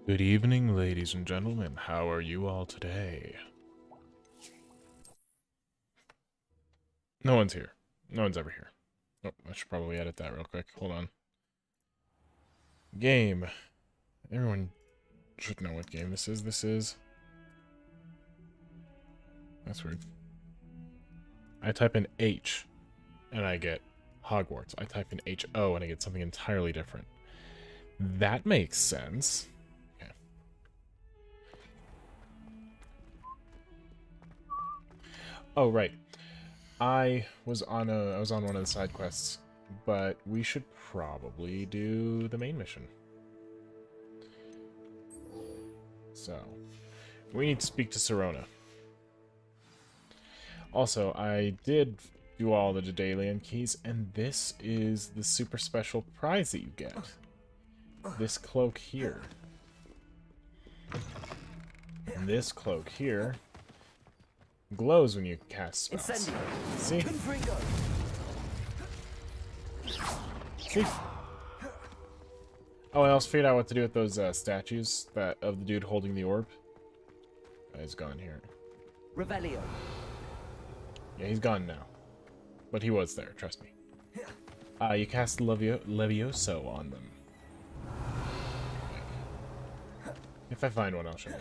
Good evening, ladies and gentlemen. How are you all today? No one's here. No one's ever here. Oh, I should probably edit that real quick. Hold on. Game. Everyone should know what game this is. That's weird. I type in H, and I get Hogwarts. I type in H-O, and I get something entirely different. That makes sense. Okay. Oh, right. I was on one of the side quests, but we should probably do the main mission. So, we need to speak to Sirona. Also, I did do all the Daedalian keys, and this is the super special prize that you get. This cloak here. And this cloak here glows when you cast spells. See? See? Oh, I also figured out what to do with those statues of the dude holding the orb. He's gone here. Revelio. Yeah, he's gone now. But he was there, trust me. You cast Levioso on them. If I find one, I'll show you.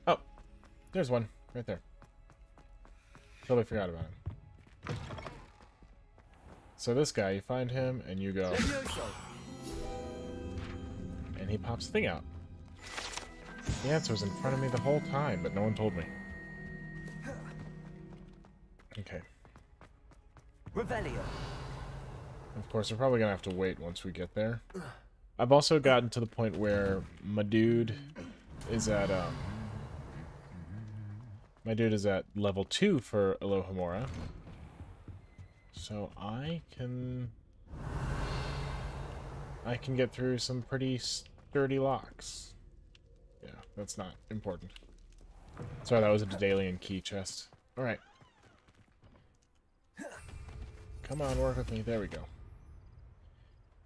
Oh, there's one right there. Totally forgot about him. So this guy, you find him, and you go... And he pops the thing out. The answer was in front of me the whole time, but no one told me. Okay. Revelio. Of course, we're probably gonna have to wait once we get there. I've also gotten to the point where my dude is at level 2 for Alohomora. So I can get through some pretty sturdy locks. Yeah, that's not important. Sorry, that was a Daedalian key chest. Alright. Come on, work with me. There we go.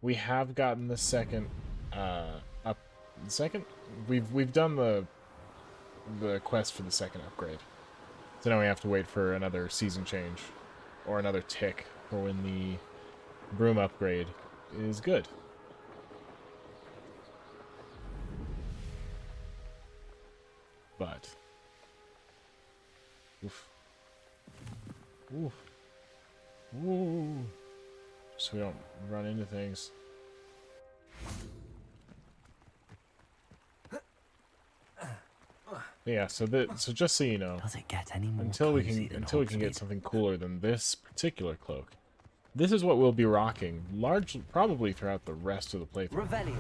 We have gotten the second we've done the quest for the second upgrade. So now we have to wait for another season change or another tick for when the broom upgrade is good. But oof. Oof. Ooh. So we don't run into things. Yeah, so just so you know, Does it get any more until we can get something cooler than this particular cloak, this is what we'll be rocking probably throughout the rest of the playthrough. Revelio.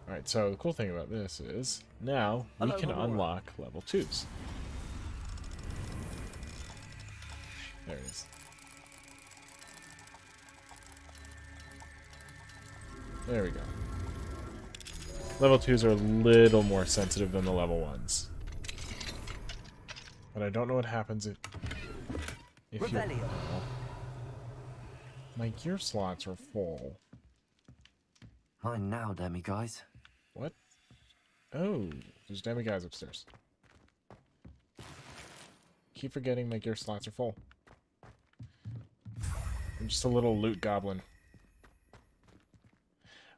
All right, so the cool thing about this is now we can unlock level 2s. There it is. There we go. Level 2s are a little more sensitive than the level 1s. But I don't know what happens if you... Oh, my gear slots are full. Mine now, demi guys. What? Oh, there's demi guys upstairs. Keep forgetting my gear slots are full. I'm just a little loot goblin.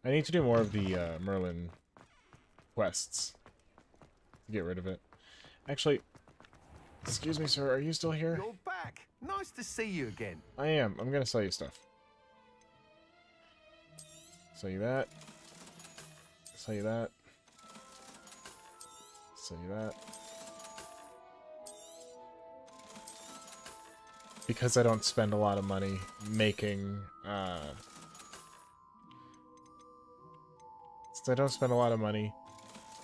I need to do more of the Merlin quests to get rid of it. Actually, excuse me, sir, are you still here? You're back. Nice to see you again. I am. I'm gonna sell you stuff. Sell you that. Sell you that. Sell you that. Because I don't spend a lot of money making, since I don't spend a lot of money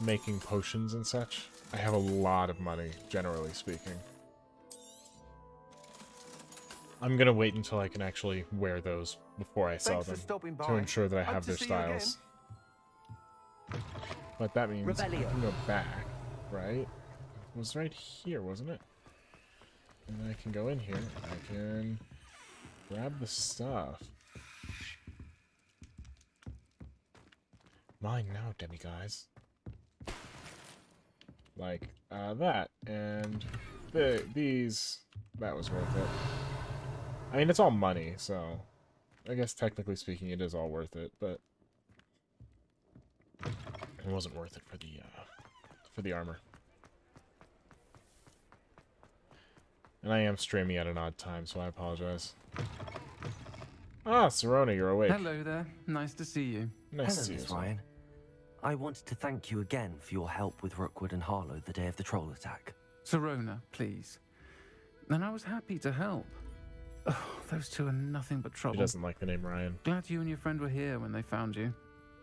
making potions and such, I have a lot of money, generally speaking. I'm gonna wait until I can actually wear those before I sell them, to ensure that I have their styles. But that means I can go back, right? It was right here, wasn't it? And I can go in here, I can grab the stuff. Mine now, demiguise. Like, that. And these... That was worth it. I mean, it's all money, so... I guess technically speaking, it is all worth it, but... It wasn't worth it for the armor. And I am streaming at an odd time, so I apologize. Ah, Serona, you're awake. Hello there. Nice to see you. Nice Hello, to see you. Miss Ryan. I wanted to thank you again for your help with Rookwood and Harlow the day of the troll attack. Serona, please. And I was happy to help. Oh, those two are nothing but He trouble. doesn't like the name Ryan. Glad you and your friend were here when they found you.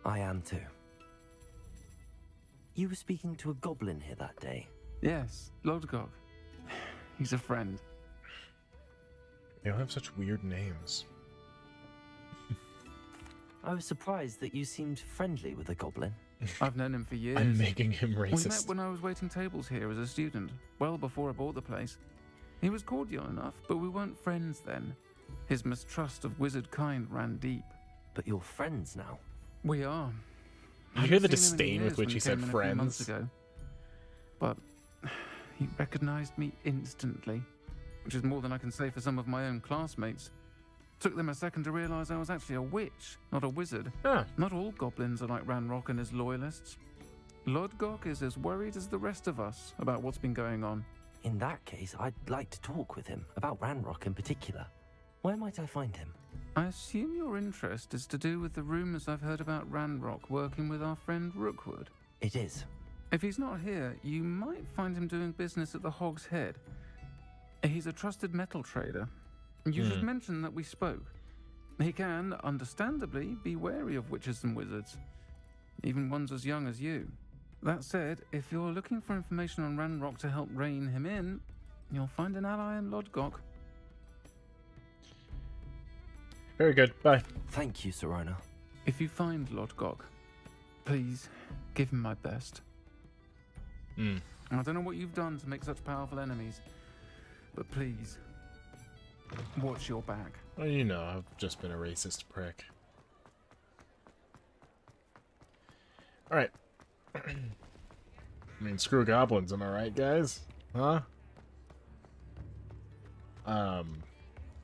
I am too. You were speaking to a goblin here that day. Yes, Lodgok. He's a friend. They all have such weird names. I was surprised that you seemed friendly with a goblin. I've known him for years. I'm making him We met racist. when I was waiting tables here as a student, well before I bought the place. He was cordial enough, but we weren't friends then. His mistrust of wizard kind ran deep. But you're friends now. We are. You I hear the hadn't seen him in disdain with years which when he said came in a few months friends? ago. But he recognized me instantly, which is more than I can say for some of my own classmates. Took them a second to realize I was actually a witch, not a wizard. Huh. Not all goblins are like Ranrock and his loyalists. Lodgok is as worried as the rest of us about what's been going on. In that case, I'd like to talk with him, about Ranrock in particular. Where might I find him? I assume your interest is to do with the rumors I've heard about Ranrock working with our friend Rookwood. It is. If he's not here, you might find him doing business at the Hog's Head. He's a trusted metal trader. You should mention that we spoke. He can, understandably, be wary of witches and wizards, even ones as young as you. That said, if you're looking for information on Ranrock to help rein him in, you'll find an ally in Lodgok. Very good. Bye. Thank you, Serona. If you find Lodgok, please give him my best. Hmm. I don't know what you've done to make such powerful enemies, but please, watch your back. Well, you know, I've just been a racist prick. Alright. I mean, screw goblins, am I right, guys? Huh?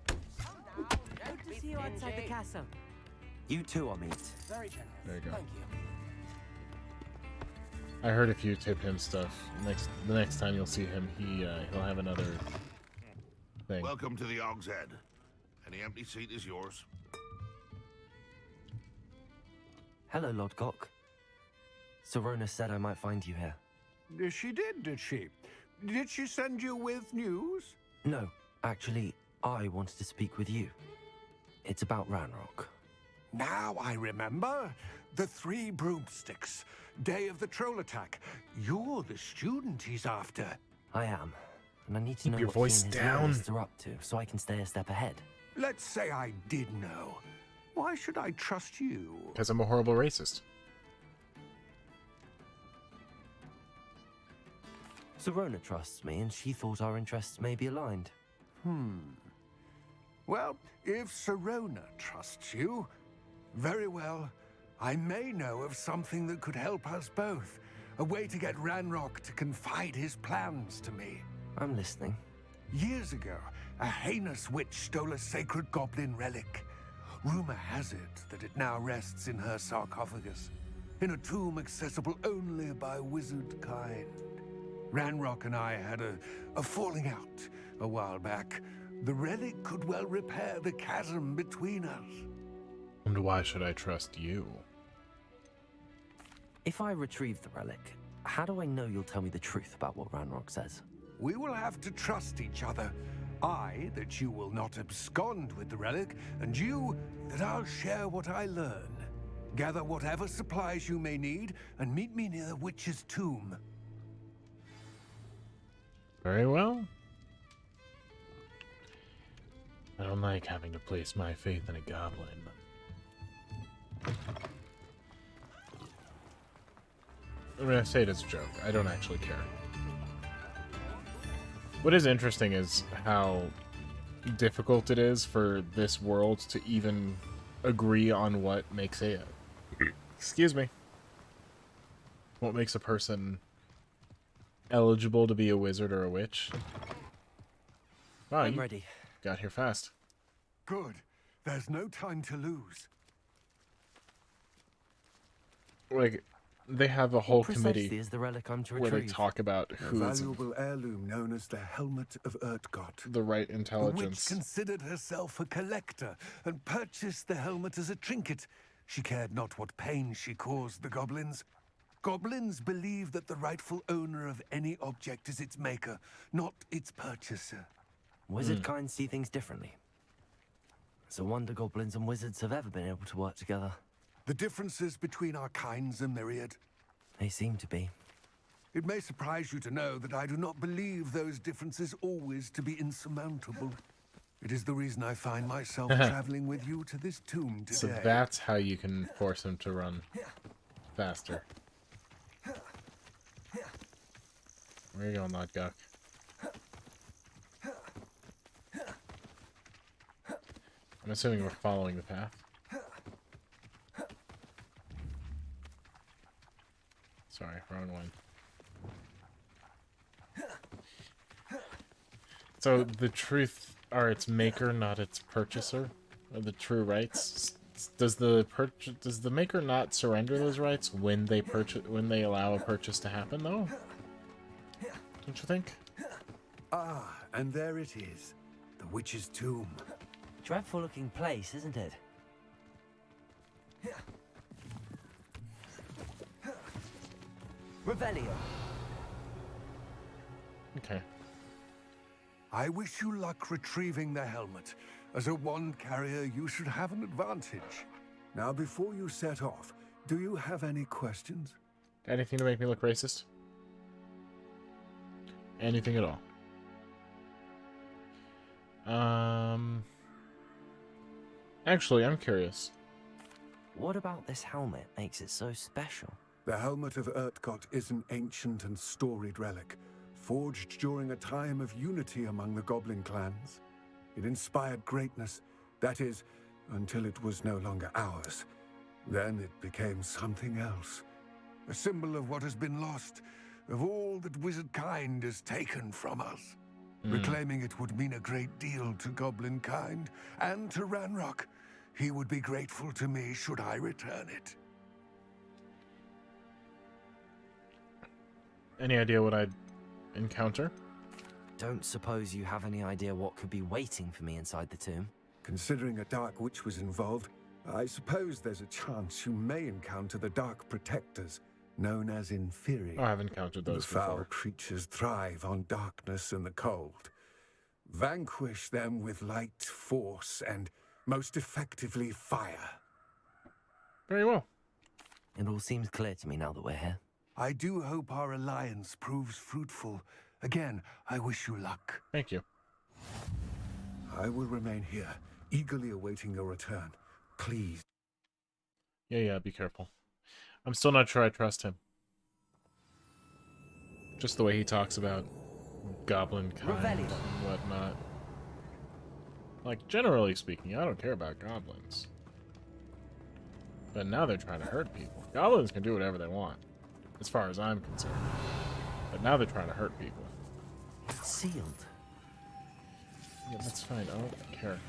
Good to see you outside the castle. You too, Amit. Very generous. There you go. Thank you. I heard if you tip him stuff, the next time you'll see him, he'll have another thing. Welcome to the Hog's Head. Any empty seat is yours. Hello, Lodgok. Serona said I might find you here. She did she? Did she send you with news? No, actually, I wanted to speak with you. It's about Ranrock. Now I remember. The 3 broomsticks. Day of the troll attack. You're the student he's after. I am, and I need to Keep know your what voice he and his down. loyalists are up to, so I can stay a step ahead. Let's say I did know. Why should I trust you? Because I'm a horrible racist. Serona trusts me, and she thought our interests may be aligned. Well, if Serona trusts you, very well. I may know of something that could help us both. A way to get Ranrock to confide his plans to me. I'm listening. Years ago, a heinous witch stole a sacred goblin relic. Rumor has it that it now rests in her sarcophagus, in a tomb accessible only by wizard kind. Ranrock and I had a falling out a while back. The relic could well repair the chasm between us. And why should I trust you? If I retrieve the relic, how do I know you'll tell me the truth about what Ranrock says? We will have to trust each other. I, that you will not abscond with the relic, and you, that I'll share what I learn. Gather whatever supplies you may need, and meet me near the witch's tomb. Very well. I don't like having to place my faith in a goblin. I mean, I say it as a joke. I don't actually care. What is interesting is how difficult it is for this world to even agree on what makes it. Excuse me. What makes a person eligible to be a wizard or a witch? Wow, I'm you ready. got here fast. Good. There's no time to lose. Like, they have a whole Precisely committee is the relic I'm to where they retrieve. talk about A who's valuable heirloom known as the Helmet of Urtgott. the right The witch intelligence. considered herself a collector and purchased the helmet as a trinket. She cared not what pain she caused the goblins. Goblins believe that the rightful owner of any object is its maker, not its purchaser. Wizard kind see things differently. It's a wonder goblins and wizards have ever been able to work together. The differences between our kinds are myriad. They seem to be. It may surprise you to know that I do not believe those differences always to be insurmountable. It is the reason I find myself traveling with you to this tomb today. So that's how you can force him to run faster. Where you going, Lodgok? I'm assuming we're following the path. Sorry, wrong one. So the truth are its maker, not its purchaser, or the true rights. Does the maker not surrender those rights when they allow a purchase to happen, though? Don't you think? Ah, and there it is. The witch's tomb. Dreadful looking place, isn't it? Revelio. Okay. I wish you luck retrieving the helmet. As a wand carrier, you should have an advantage. Now, before you set off, do you have any questions? Anything to make me look racist? Anything at all? Actually, I'm curious. What about this helmet makes it so special? The Helmet of Urtgott is an ancient and storied relic, forged during a time of unity among the goblin clans. It inspired greatness, that is, until it was no longer ours. Then it became something else. A symbol of what has been lost, of all that wizard kind has taken from us. Reclaiming it would mean a great deal to goblin kind, and to Ranrock. He would be grateful to me should I return it. Any idea what I'd encounter? Don't suppose you have any idea what could be waiting for me inside the tomb? Considering a Dark Witch was involved, I suppose there's a chance you may encounter the Dark Protectors, known as Inferi. Oh, I've encountered those The foul before. creatures thrive on darkness and the cold. Vanquish them with light, force, and most effectively fire. Very well. It all seems clear to me now that we're here. I do hope our alliance proves fruitful. Again, I wish you luck. Thank you. I will remain here, eagerly awaiting your return. Please. Yeah, be careful. I'm still not sure I trust him. Just the way he talks about goblin kind and whatnot. Like, generally speaking, I don't care about goblins. But now they're trying to hurt people. Goblins can do whatever they want, as far as I'm concerned. But now they're trying to hurt people. It's sealed. Yeah, that's fine. I don't care.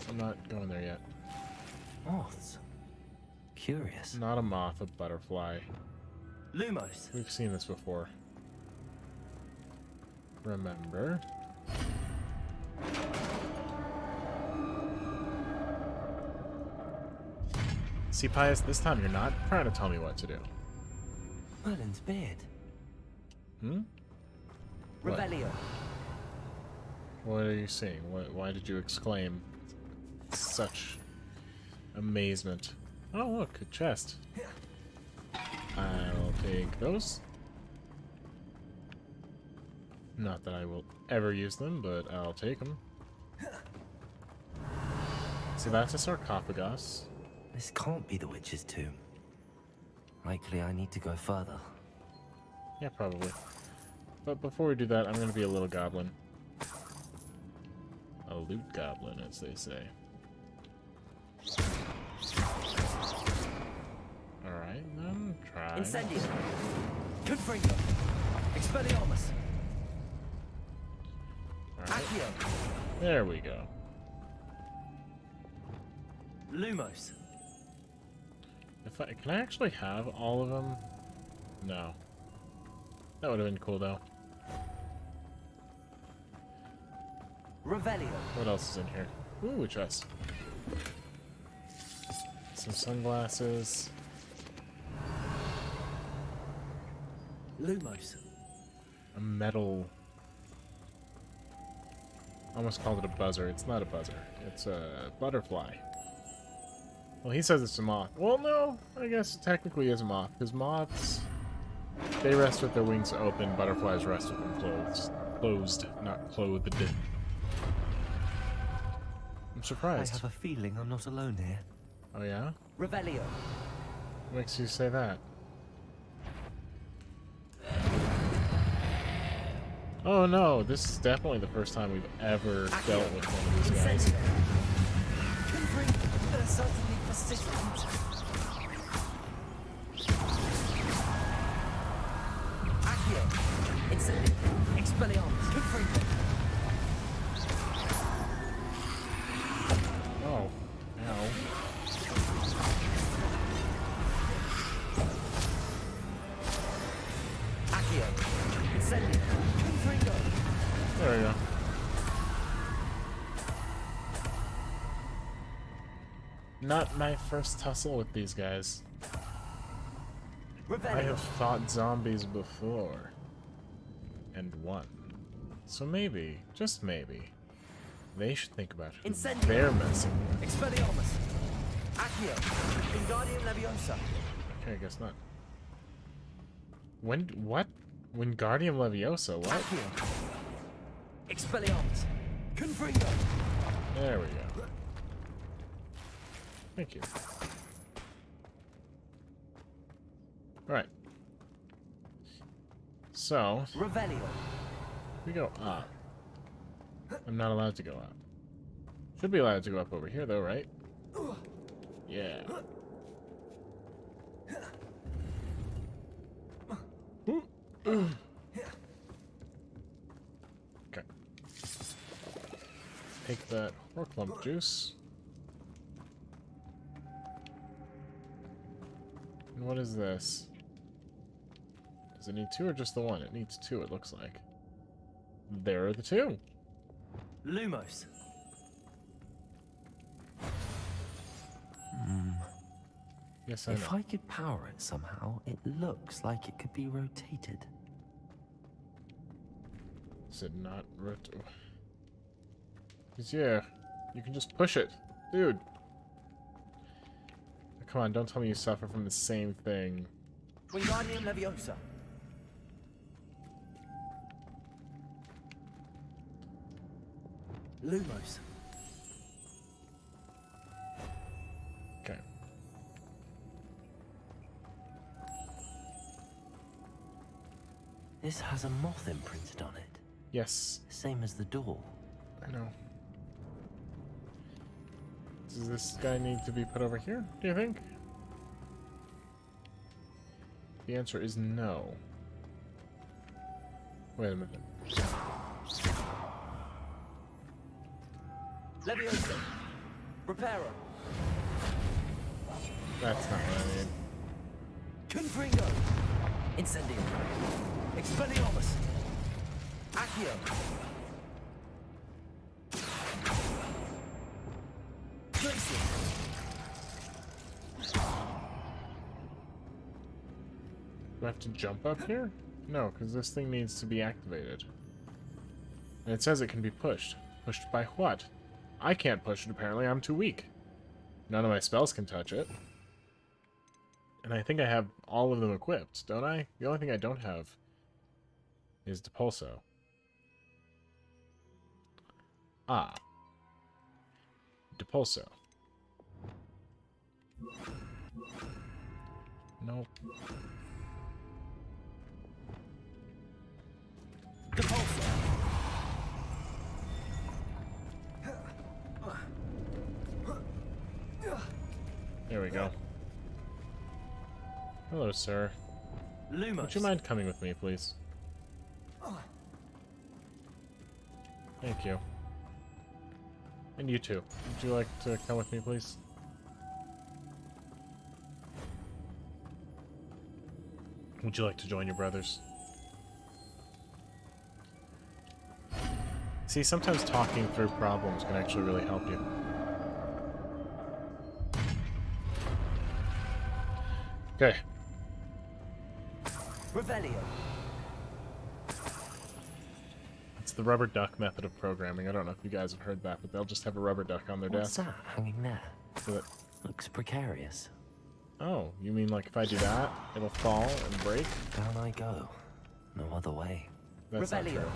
I'm not going there yet. Moths. Curious. Not a moth, a butterfly. Lumos. We've seen this before. Remember? See, Pius, this time you're not trying to tell me what to do. Merlin's beard. Hmm? What? Revelio. What are you seeing? Why did you exclaim such amazement? Oh, look, a chest. I'll take those. Not that I will ever use them, but I'll take them. So that's a sarcophagus. This can't be the witch's tomb. Likely I need to go further. Yeah, probably. But before we do that, I'm going to be a little goblin. A loot goblin, as they say. Alright, then try. Incendio. Confringo. Expelliarmus. Alright. Accio. There we go. Lumos. Can I actually have all of them? No. That would have been cool though. Revelio. What else is in here? Ooh, a chest. Some sunglasses. Lumos. A metal. I almost called it a buzzer. It's not a buzzer. It's a butterfly. Well, he says it's a moth. Well, no. I guess it technically is a moth. Because moths, they rest with their wings open. Butterflies rest with them closed. Closed, not clothed. I'm I surprised. have a feeling I'm not alone here. Oh, yeah? Revelio. What makes you say that? Oh no, this is definitely the first time we've ever dealt with one of these guys. Confringo. They're certainly persistent. Accio. Incendio. Expelliarmus. Confringo. Oh, ow. Accio. Incendio. Confringo. There we go. Not my first tussle with these guys. I Revelio. have fought zombies before. And won. So maybe, just maybe, they should think about who Incendio. they're messing with. Expelliarmus. Accio. Wingardium Leviosa. Okay, I guess not. What? Wingardium Leviosa, what? Accio. Expelliarmus. Confringo. There we go. Thank you. Alright. So, Revelio. we go up. I'm not allowed to go up. Should be allowed to go up over here, though, right? Yeah. Okay. Take that Horklump juice. And what is this? Does it need two or just the one? It needs two, it looks like. There are the two. Lumos. Yes, I If know. I could power it somehow, it looks like it could be rotated. Is it not yeah, you can just push it. Dude. Come on, don't tell me you suffer from the same thing. Wingardium Leviosa. Lumos. Okay. This has a moth imprinted on it, Yes, same as the door. I know. Does this guy need to be put over here, do you think? The answer is no. Wait a minute. Leviosa. Reparo. That's not what I need. Confringo. Incendio. Expelliarmus. Accio. Glacier. Do I have to jump up here? No, because this thing needs to be activated. And it says it can be pushed. Pushed by what? I can't push it, apparently. I'm too weak. None of my spells can touch it. And I think I have all of them equipped, don't I? The only thing I don't have is Depulso. Ah. Depulso. Nope. Depulso. There we go. Hello, sir. Lumos. Would you mind coming with me, please? Thank you. And you too. Would you like to come with me, please? Would you like to join your brothers? See, sometimes talking through problems can actually really help you. Okay. Revelio. It's the rubber duck method of programming. I don't know if you guys have heard that, but they'll just have a rubber duck on their What's desk. that hanging there? So that, Looks precarious. oh, you mean like if I do that, it'll fall and break? Down I go. No other way. That's not Revelio. true.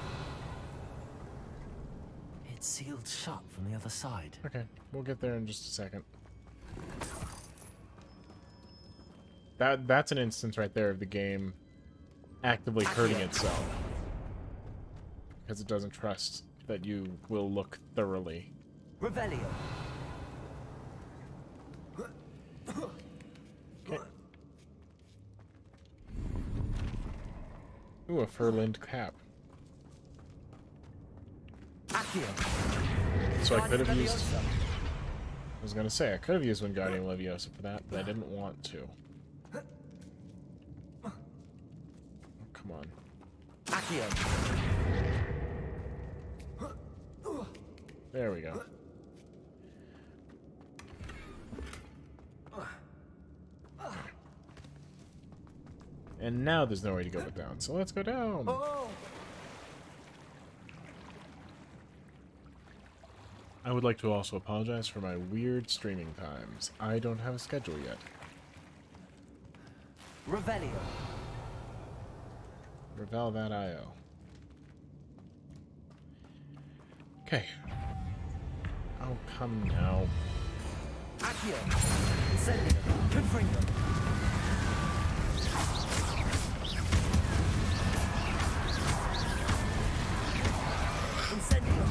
It's sealed shut from the other side. Okay, we'll get there in just a second. That's an instance right there of the game actively hurting itself. Because it doesn't trust that you will look thoroughly. Revelio. Okay. Ooh, a fur-lined cap. Accio. So I could have used... Leviosa. I was gonna say, I could have used Wingardium Leviosa for that, but I didn't want to. Oh, come on. Accio. There we go. And now there's no way to go but down, so let's go down. Oh. I would like to also apologize for my weird streaming times. I don't have a schedule yet. Revelio. Revel that IO. Okay. Oh, come now. Accio. Incendio. Confringo. Incendio.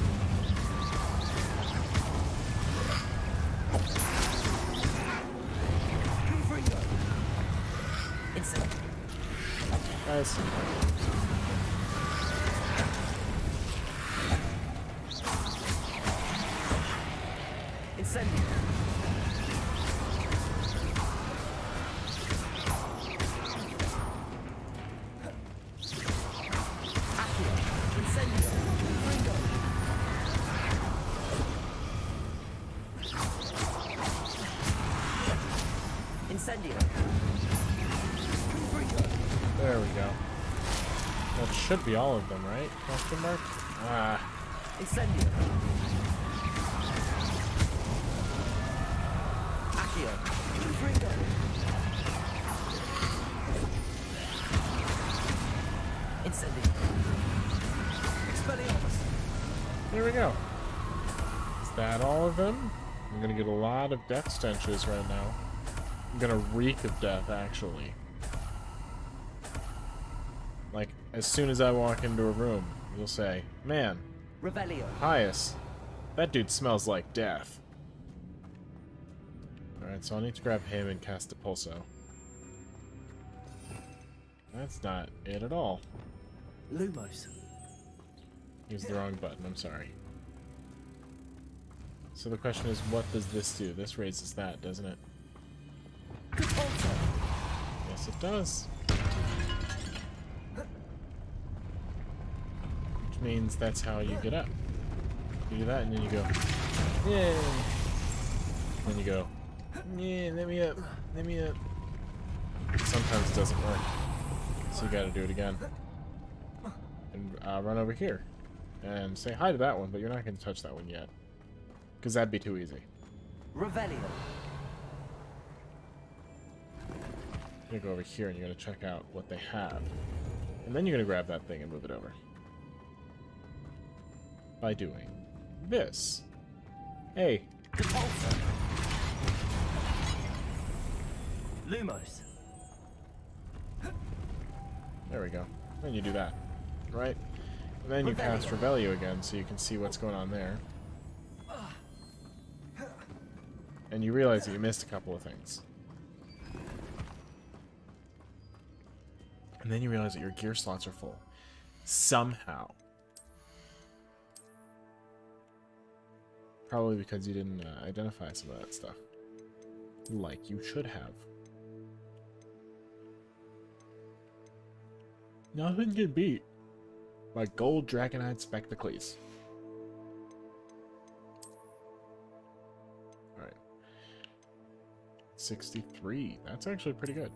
Confringo. Incendio. Guys. Incendio. Accio. Incendio. Confringo. Incendio. Confringo. There we go. That should be all of them, right? Question mark? Ah. Incendio. Accio. Confringo. Incendio. Expelliarmus. There we go. Is that all of them? I'm gonna get a lot of death stenches right now. I'm gonna reek of death, actually. Like, as soon as I walk into a room, you'll say, man, Revelio. Pius, that dude smells like death. Alright, so I'll need to grab him and cast a pulso. That's not it at all. Lumos. Used the wrong button, I'm sorry. So the question is, what does this do? This raises that, doesn't it? Alto. Yes, it does. Which means that's how you get up. You do that, and then you go, yeah. Then you go, yeah, let me up, let me up. Sometimes it doesn't work, so you gotta do it again. And run over here, and say hi to that one, but you're not gonna touch that one yet. Because that'd be too easy. Revelio. You're gonna go over here and you're gonna check out what they have. And then you're gonna grab that thing and move it over. By doing this. Hey. Alto. Lumos. There we go. Then you do that. Right? And then you cast Revelio again so you can see what's going on there. And you realize that you missed a couple of things. And then you realize that your gear slots are full. Somehow. Probably because you didn't identify some of that stuff. Like you should have. Nothing can beat my gold dragonite spectacles. Alright. 63. That's actually pretty good.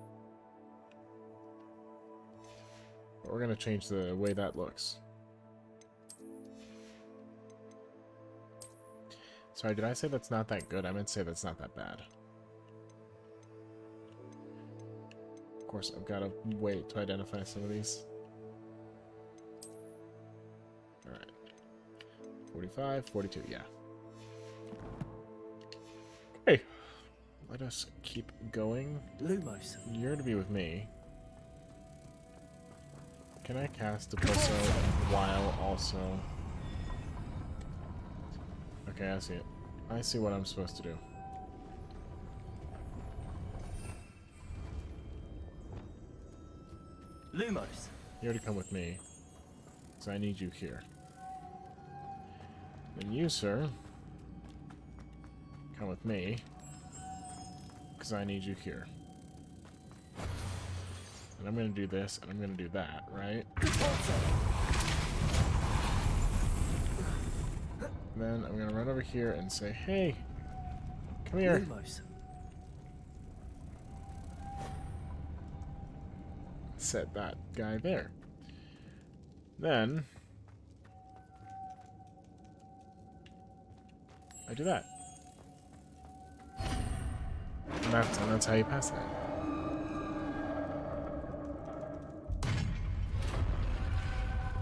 But we're going to change the way that looks. Sorry, did I say that's not that good? I meant to say that's not that bad. Of course, I've got to wait to identify some of these. Alright. 45, 42, yeah. Okay. Let us keep going. Lumos. You're to be with me. Can I cast a Deposo while also... Okay, I see it. I see what I'm supposed to do. Lumos. You already come with me. So I need you here. And you, sir, come with me. Because I need you here. And I'm going to do this, and I'm going to do that, right? And then I'm going to run over here and say, hey, come here. Lumos. Set that guy there. Then I do that. And that's how you pass that.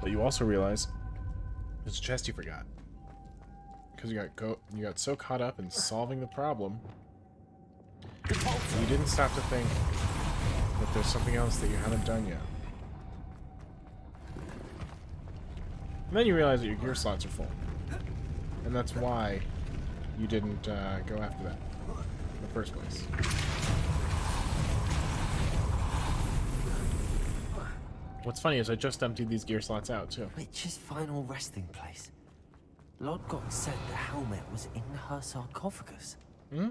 But you also realize there's a chest you forgot. Because you got so caught up in solving the problem, you didn't stop to think that there's something else that you haven't done yet. And then you realize that your gear slots are full. And that's why you didn't go after that in the first place. What's funny is I just emptied these gear slots out, too. Witch's final resting place. Lodgok said the helmet was in her sarcophagus. Hmm?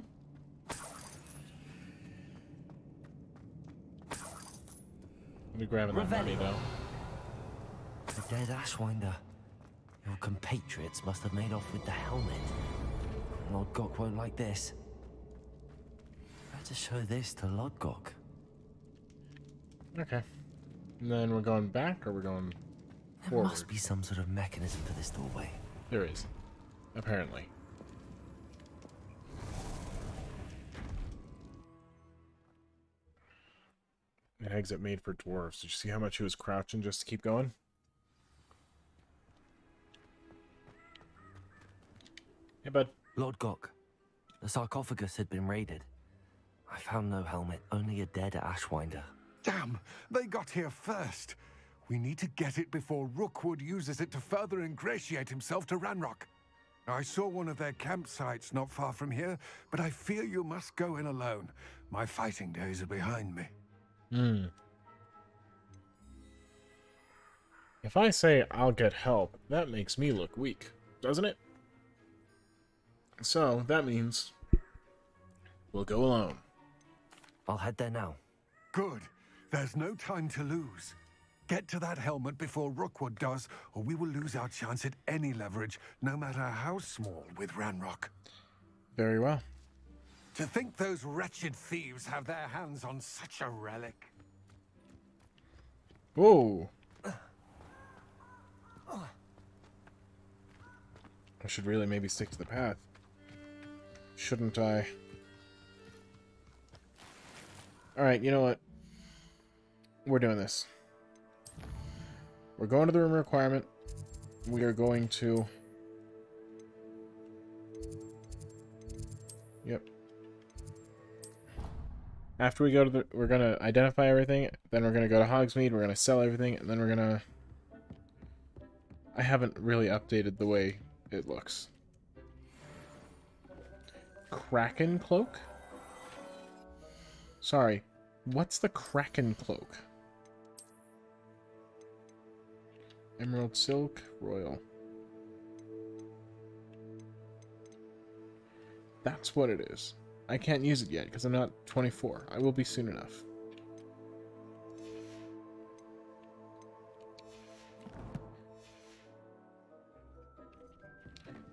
Let me grab that money, though. The dead Ashwinder. Your compatriots must have made off with the helmet. Lodgok won't like this. Better show this to Lodgok. Okay. And then we're going back, or we're going There forward? must be some sort of mechanism to this doorway. There is. Apparently. An exit made for dwarves. Did you see how much he was crouching just to keep going? Hey, bud. Lodgok, the sarcophagus had been raided. I found no helmet, only a dead Ashwinder. Damn, they got here first. We need to get it before Rookwood uses it to further ingratiate himself to Ranrock. I saw one of their campsites not far from here, but I fear you must go in alone. My fighting days are behind me. If I say I'll get help, that makes me look weak, doesn't it? So, that means we'll go alone. I'll head there now. Good. There's no time to lose. Get to that helmet before Rookwood does, or we will lose our chance at any leverage, no matter how small, with Ranrock. Very well. To think those wretched thieves have their hands on such a relic. Whoa. I should really maybe stick to the path. Shouldn't I? Alright, you know what? We're doing this. We're going to the room requirement. We are going to... Yep. After we go to the... We're going to identify everything. Then we're going to go to Hogsmeade. We're going to sell everything. And then we're going to... I haven't really updated the way it looks. Kraken cloak? Sorry. What's the Kraken cloak? Emerald silk, royal. That's what it is. I can't use it yet because I'm not 24. I will be soon enough.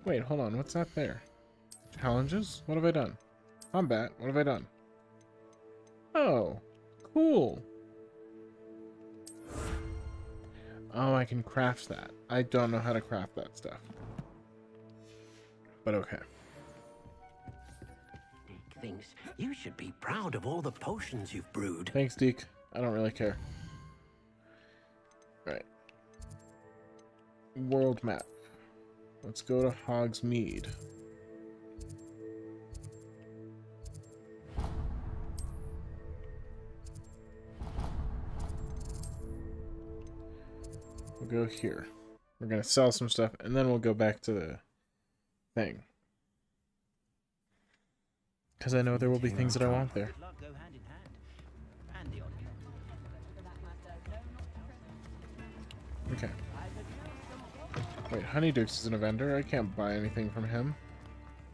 Wait, hold on. What's that there? Challenges? What have I done? Combat? What have I done? Oh, cool. Oh, I can craft that. I don't know how to craft that stuff. But okay. Deek thinks you should be proud of all the potions you've brewed. Thanks, Deek. I don't really care. Right. World map. Let's go to Hogsmeade. We'll go here. We're going to sell some stuff, and then we'll go back to the thing. Because I know there will be things that I want there. Okay. Wait, Honeydukes isn't a vendor. I can't buy anything from him.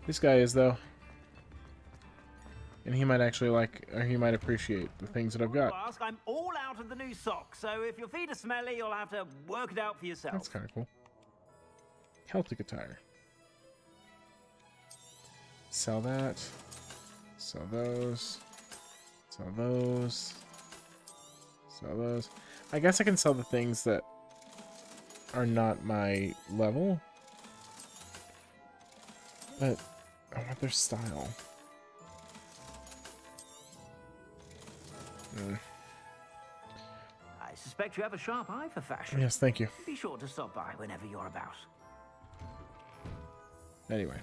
This guy is, though. And he might actually like, or he might appreciate the things that I've got. I'm all out of the new socks, so if your feet are smelly, you'll have to work it out for yourself. That's kind of cool. Celtic attire. Sell that. Sell those. Sell those. Sell those. I guess I can sell the things that are not my level. But I want their style. I suspect you have a sharp eye for fashion. Yes, thank you. Be sure to stop by whenever you're about. Anyway.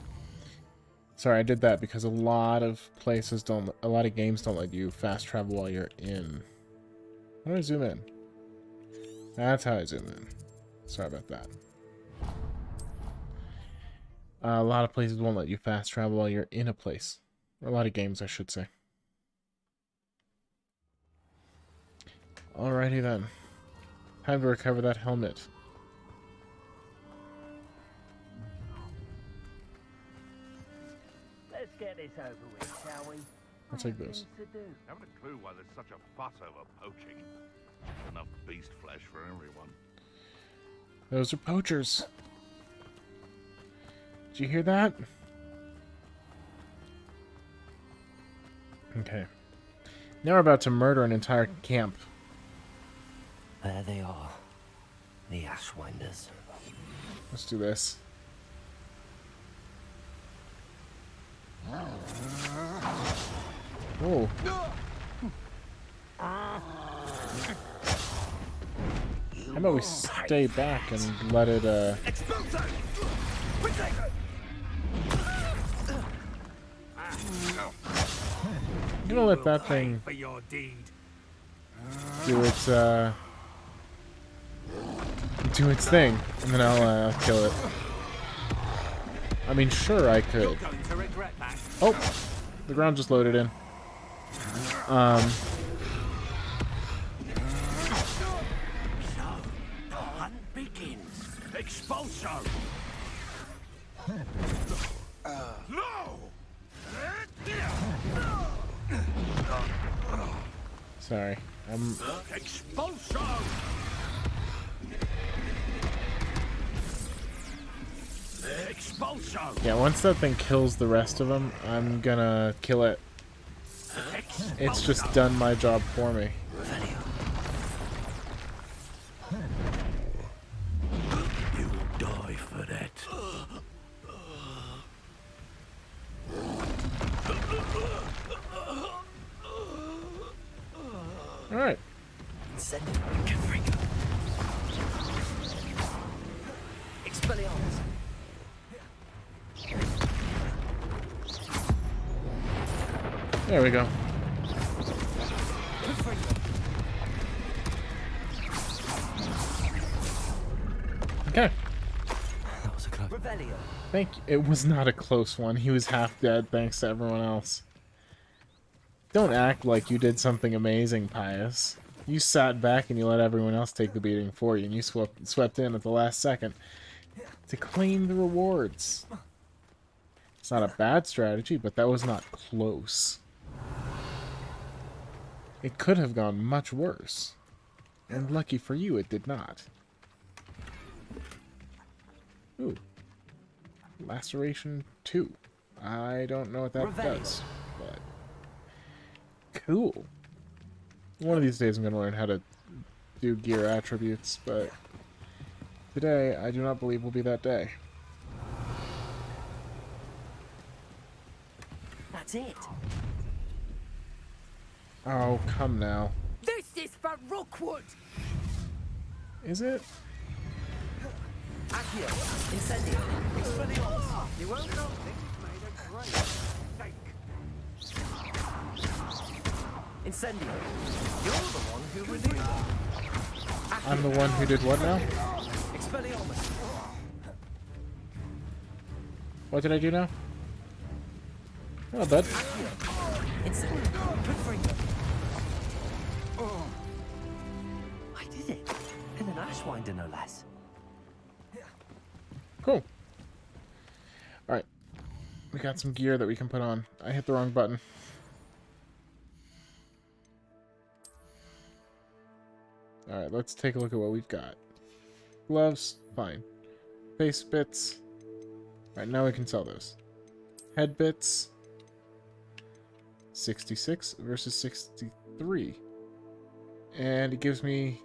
Sorry, I did that because a lot of places don't, a lot of games don't let you fast travel while you're in. How do I zoom in? That's how I zoom in. Sorry about that. A lot of places won't let you fast travel while you're in a place. Or a lot of games, I should say. Alrighty then. Time to recover that helmet. Let's get this over with, shall we? I'll take those. Haven't a clue why there's such a fuss over poaching. Enough beast flesh for everyone. Those are poachers. Did you hear that? Okay. Now we're about to murder an entire camp. There they are. The Ashwinders. Let's do this. Oh. How about we stay back and let it, I'm gonna let that thing For your deed. do its, do its thing, and then I'll kill it. I mean, sure, I could. Going to regret that. Oh, the ground just loaded in. So, the hunt begins. Expulso! No! Sorry, Expulso! Expulso! yeah, once that thing kills the rest of them, I'm gonna kill it. It's just done my job for me. You'll die for that. Alright. Send it. Confringo. Expelliarmus. There we go. Okay. That was a close. Revelio. Thank you. It was not a close one. He was half dead thanks to everyone else. Don't act like you did something amazing, Pius. You sat back and you let everyone else take the beating for you, and you swept in at the last second to claim the rewards. It's not a bad strategy, but that was not close. It could have gone much worse. And lucky for you, it did not. Ooh. Laceration 2. I don't know what that does, but... Cool. One of these days I'm going to learn how to do gear attributes, but... Today, I do not believe will be that day. That's it. Oh, come now. This is for Rookwood! Is it? Accio, incendio, expelliarmus. You won't know things made a great mistake. Incendio. You're the one who renewed. I'm the one who did what now? Expelliarmus. What did I do now? Oh, bud. Incendio. Confringo. I did it. And an Ashwinder, no less. Cool. Alright. We got some gear that we can put on. I hit the wrong button. Alright, let's take a look at what we've got. Gloves, fine. Face bits. Alright, now we can sell those. Head bits. 66 versus 63. And it gives me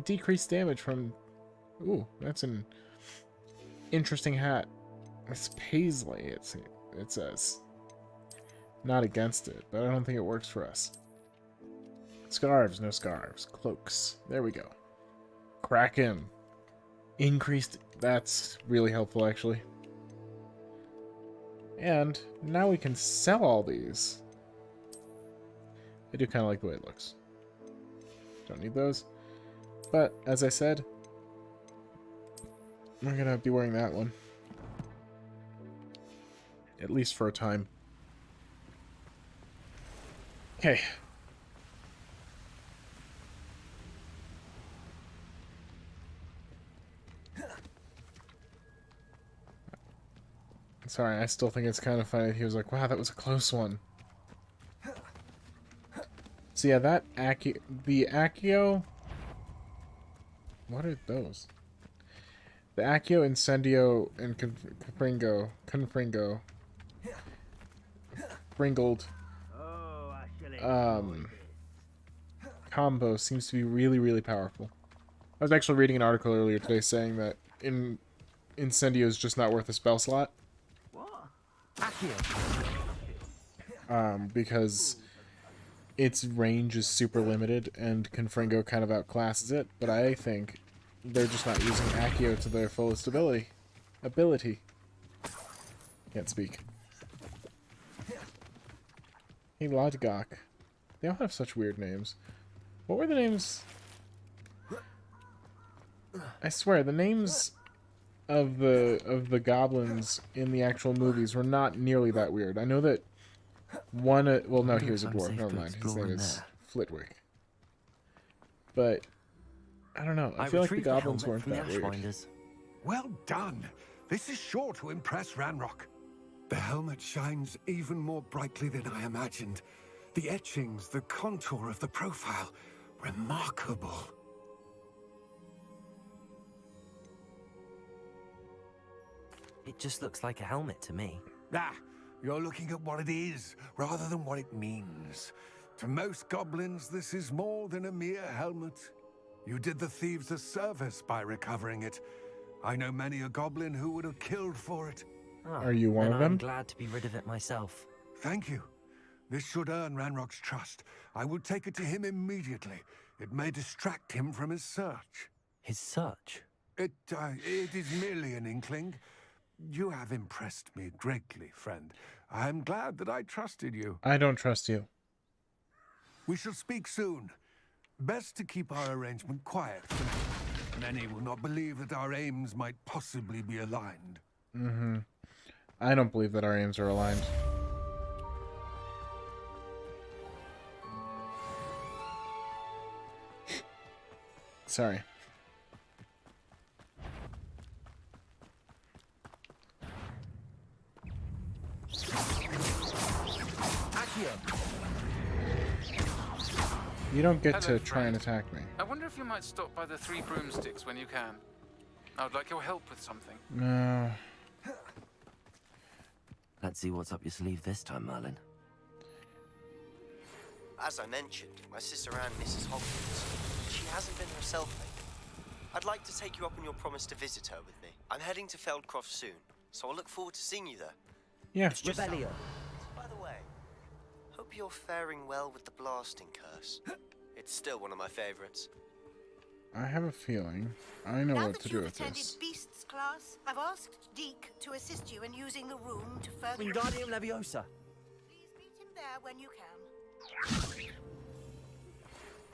decreased damage from... Ooh, that's an interesting hat. It's paisley, it says. Not against it, but I don't think it works for us. Scarves, no scarves. Cloaks. There we go. Kraken. Increased. That's really helpful, actually. And now we can sell all these. I do kind of like the way it looks. Don't need those. But, as I said, we're going to be wearing that one. At least for a time. Okay. Sorry, I still think it's kind of funny. He was like, wow, that was a close one. So yeah, that the Accio... What are those? The Accio, Incendio, and Confringo, Springled, combo seems to be really, really powerful. I was actually reading an article earlier today saying that Incendio is just not worth a spell slot. Because its range is super limited and Confringo kind of outclasses it, but I think they're just not using Accio to their fullest ability. Can't speak. Hey, Lodgok. They all have such weird names. What were the names? I swear, the names of the goblins in the actual movies were not nearly that weird. I know that one... well, no, he was a dwarf. Never mind. His name is Flitwick. But... I don't know. I feel like the goblins weren't that weird. Well done. This is sure to impress Ranrock. The helmet shines even more brightly than I imagined. The etchings, the contour of the profile, remarkable. It just looks like a helmet to me. Ah, you're looking at what it is, rather than what it means. To most goblins, this is more than a mere helmet. You did the thieves a service by recovering it. I know many a goblin who would have killed for it. Oh, are you one of them? I'm glad to be rid of it myself. Thank you. This should earn Ranrock's trust. I will take it to him immediately. It may distract him from his search. His search? It is merely an inkling. You have impressed me greatly, friend. I am glad that I trusted you. I don't trust you. We shall speak soon. Best to keep our arrangement quiet for now. Many will not believe that our aims might possibly be aligned. Mm-hmm. I don't believe that our aims are aligned. Sorry. You don't get Hello, to try and friend. attack me. I wonder if you might stop by the Three Broomsticks when you can. I would like your help with something. No. Let's see what's up your sleeve this time, Merlin. As I mentioned, my sister Anne misses Hogwarts. She hasn't been herself lately. I'd like to take you up on your promise to visit her with me. I'm heading to Feldcroft soon, so I'll look forward to seeing you there. Yeah. Rebellion. By the way, hope you're faring well with the blasting curse. It's still one of my favorites. I have a feeling I know Now what that to do you've with attended this. Beasts class, I've asked Deek to assist you in using the room to further... Wingardium Leviosa. Please meet him there when you can.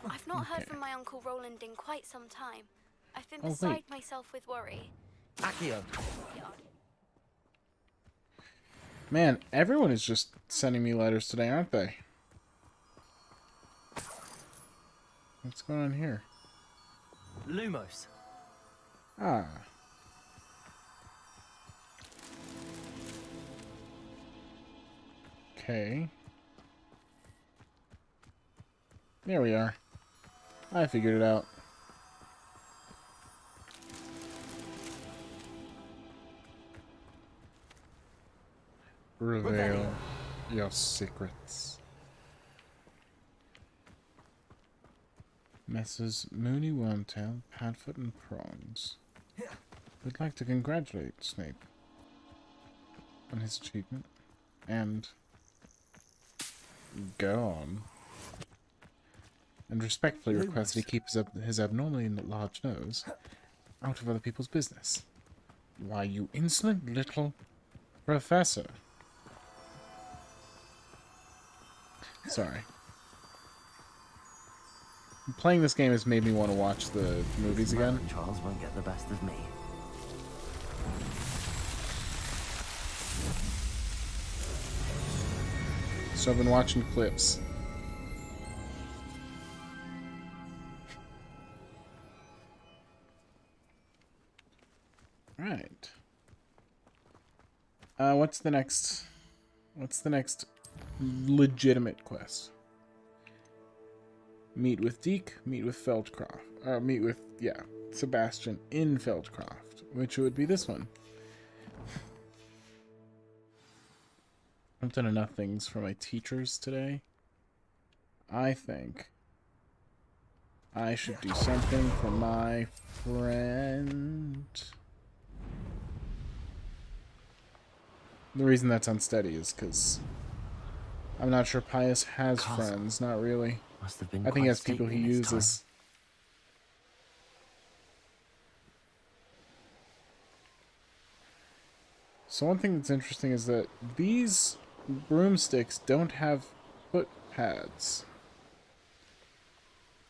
I've not heard from my Uncle Roland in quite some time. I've been beside myself with worry. Accio. Man, everyone is just sending me letters today, aren't they? What's going on here? Lumos. Ah. Okay. There we are. I figured it out. Reveal your secrets. Messrs. Mooney, Wormtail, Padfoot, and Prongs. We'd like to congratulate Snape on his achievement and go on. And respectfully request that he keep his abnormally large nose out of other people's business. Why, you insolent little professor. Sorry. Playing this game has made me want to watch the movies again. Charles won't get the best of me. So I've been watching clips. Right. What's the next legitimate quest? Meet with Deek, meet with Feldcroft. Meet with, yeah, Sebastion in Feldcroft, which would be this one. I've done enough things for my teachers today. I think I should do something for my friend. The reason that's unsteady is because I'm not sure Pius has friends. Not really. Must have been I think he has people he uses. So one thing that's interesting is that these broomsticks don't have foot pads.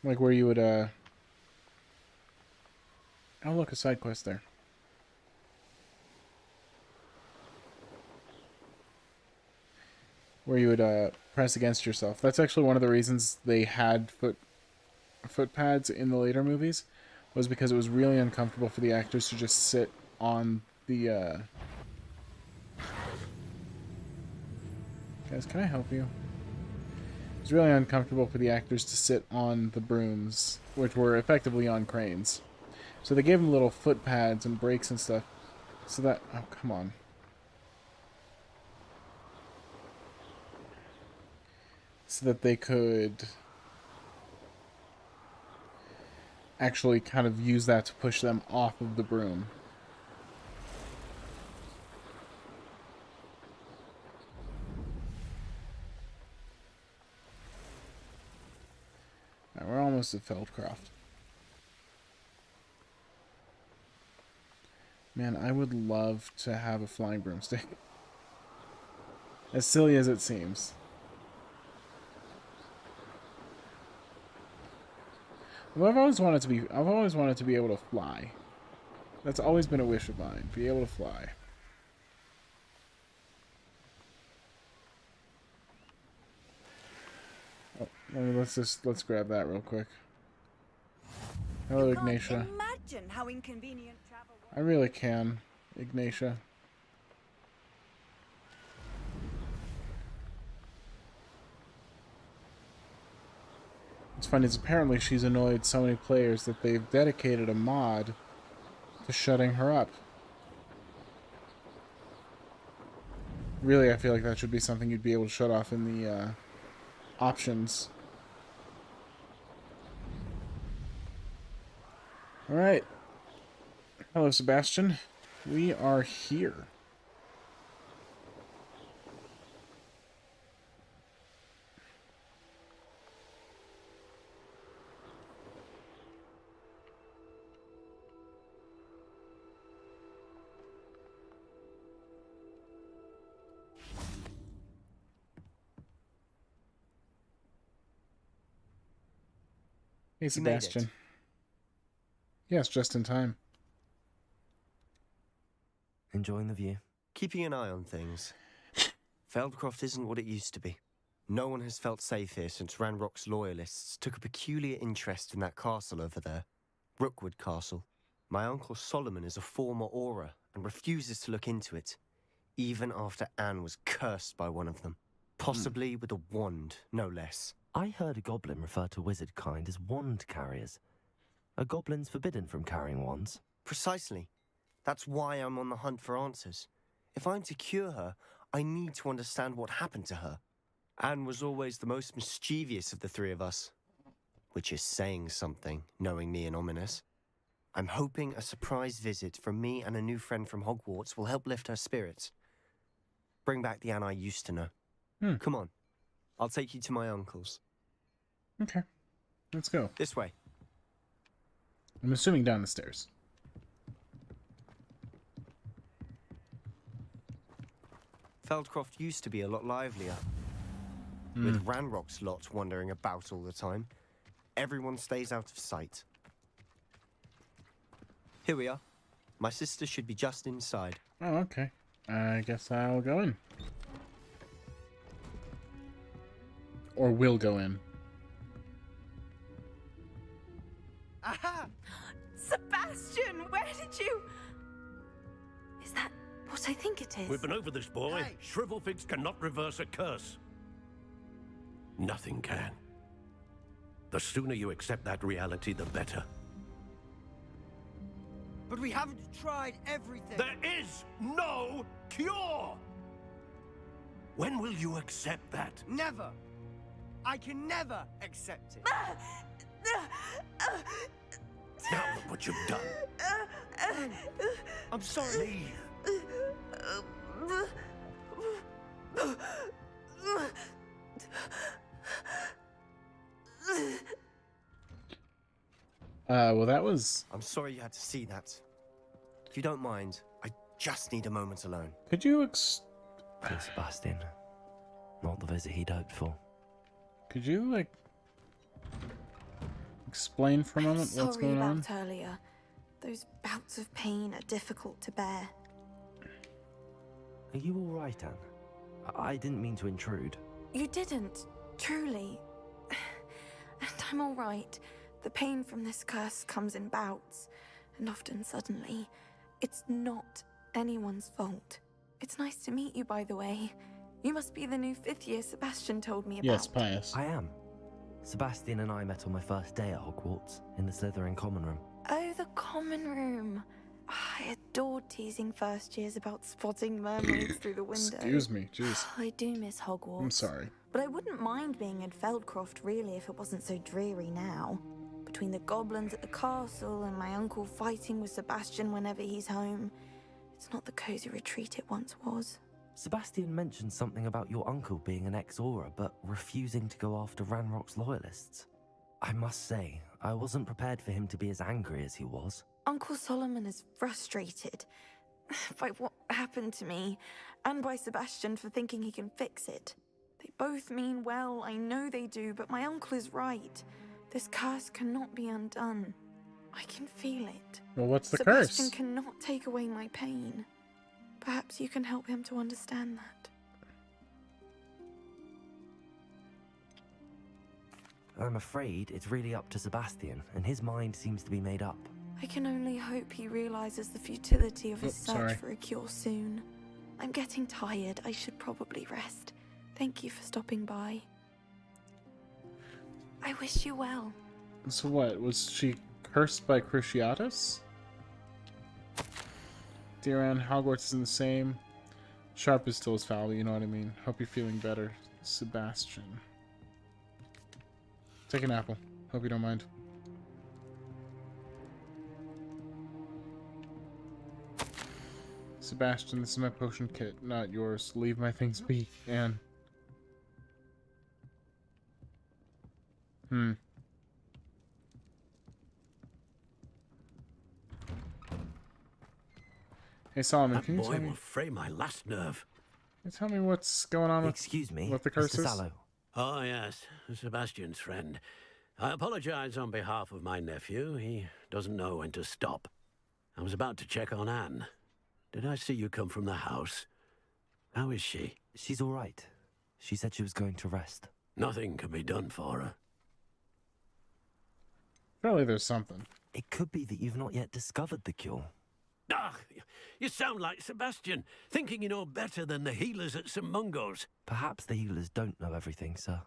Like where you would, oh look, a side quest there. Where you would, press against yourself. That's actually one of the reasons they had foot pads in the later movies, was because it was really uncomfortable for the actors to just sit on the, Guys, can I help you? It's really uncomfortable for the actors to sit on the brooms, which were effectively on cranes. So they gave them little foot pads and brakes and stuff, so that... Oh, come on. So that they could actually kind of use that to push them off of the broom. Alright, we're almost at Feldcroft. Man, I would love to have a flying broomstick. As silly as it seems. Well, I've always wanted to be able to fly. That's always been a wish of mine, be able to fly. Oh, let's grab that real quick. Hello, You can't Ignatia. imagine how inconvenient travel was. I really can, Ignatia. What's funny is apparently she's annoyed so many players that they've dedicated a mod to shutting her up. Really, I feel like that should be something you'd be able to shut off in the options. Alright. Hello, Sebastion. We are here. Hey, You made it. Sebastion. Yes, just in time. Enjoying the view? Keeping an eye on things. Feldcroft isn't what it used to be. No one has felt safe here since Ranrock's loyalists took a peculiar interest in that castle over there. Rookwood Castle. My uncle Solomon is a former Auror and refuses to look into it, even after Anne was cursed by one of them. Possibly with a wand, no less. I heard a goblin refer to wizard kind as wand carriers. Are goblins forbidden from carrying wands? Precisely. That's why I'm on the hunt for answers. If I'm to cure her, I need to understand what happened to her. Anne was always the most mischievous of the three of us. Which is saying something, knowing me and Ominous. I'm hoping a surprise visit from me and a new friend from Hogwarts will help lift her spirits. Bring back the Anne I used to know. Come on. I'll take you to my uncle's. Okay. Let's go. This way. I'm assuming down the stairs. Feldcroft used to be a lot livelier. With Ranrock's lot wandering about all the time, everyone stays out of sight. Here we are. My sister should be just inside. Oh, okay. I guess I'll go in. Or will go in. Aha! Sebastion, where did you... Is that what I think it is? We've been over this, boy. Hey. Shrivelfigs cannot reverse a curse. Nothing can. The sooner you accept that reality, the better. But we haven't tried everything. There is no cure! When will you accept that? Never. I can never accept it. Now look what you've done. I'm sorry. Well, that was... I'm sorry you had to see that. If you don't mind, I just need a moment alone. Could you Poor Sebastion. Not the visit he'd hoped for. Could you, like, explain for a moment what's going on? Sorry about earlier. Those bouts of pain are difficult to bear. Are you all right, Anne? I didn't mean to intrude. You didn't, truly. And I'm all right. The pain from this curse comes in bouts, and often suddenly. It's not anyone's fault. It's nice to meet you, by the way. You must be the new 5th year Sebastion told me about. Yes, Pius. I am. Sebastion and I met on my first day at Hogwarts, in the Slytherin common room. Oh, the common room. I adored teasing first years about spotting mermaids through the window. Excuse me, jeez. I do miss Hogwarts. I'm sorry. But I wouldn't mind being in Feldcroft, really, if it wasn't so dreary now. Between the goblins at the castle and my uncle fighting with Sebastion whenever he's home, it's not the cozy retreat it once was. Sebastion mentioned something about your uncle being an ex-Auror, but refusing to go after Ranrock's loyalists. I must say, I wasn't prepared for him to be as angry as he was. Uncle Solomon is frustrated by what happened to me, and by Sebastion for thinking he can fix it. They both mean well, I know they do, but my uncle is right. This curse cannot be undone. I can feel it. Well, what's the Sebastion curse? cannot take away my pain. Perhaps you can help him to understand that. I'm afraid it's really up to Sebastion, and his mind seems to be made up. I can only hope he realizes the futility of his search sorry. for a cure soon. I'm getting tired. I should probably rest. Thank you for stopping by. I wish you well. So what? Was she cursed by Cruciatus? Dear Anne, Hogwarts isn't the same. Sharp is still as foul, you know what I mean. Hope you're feeling better, Sebastion. Take an apple. Hope you don't mind. Sebastion, this is my potion kit, not yours. Leave my things be, Anne. Hey Solomon, That can you boy tell me? will fray my last nerve. Can you tell me what's going on with? Excuse me, what the curse Mr. is? Sallow. Oh, yes, Sebastian's friend. I apologize on behalf of my nephew. He doesn't know when to stop. I was about to check on Anne. Did I see you come from the house? How is she? She's all right. She said she was going to rest. Nothing can be done for her. Surely there's something. It could be that you've not yet discovered the cure. Ah, you sound like Sebastian, thinking you know better than the healers at St. Mungo's. Perhaps the healers don't know everything, sir.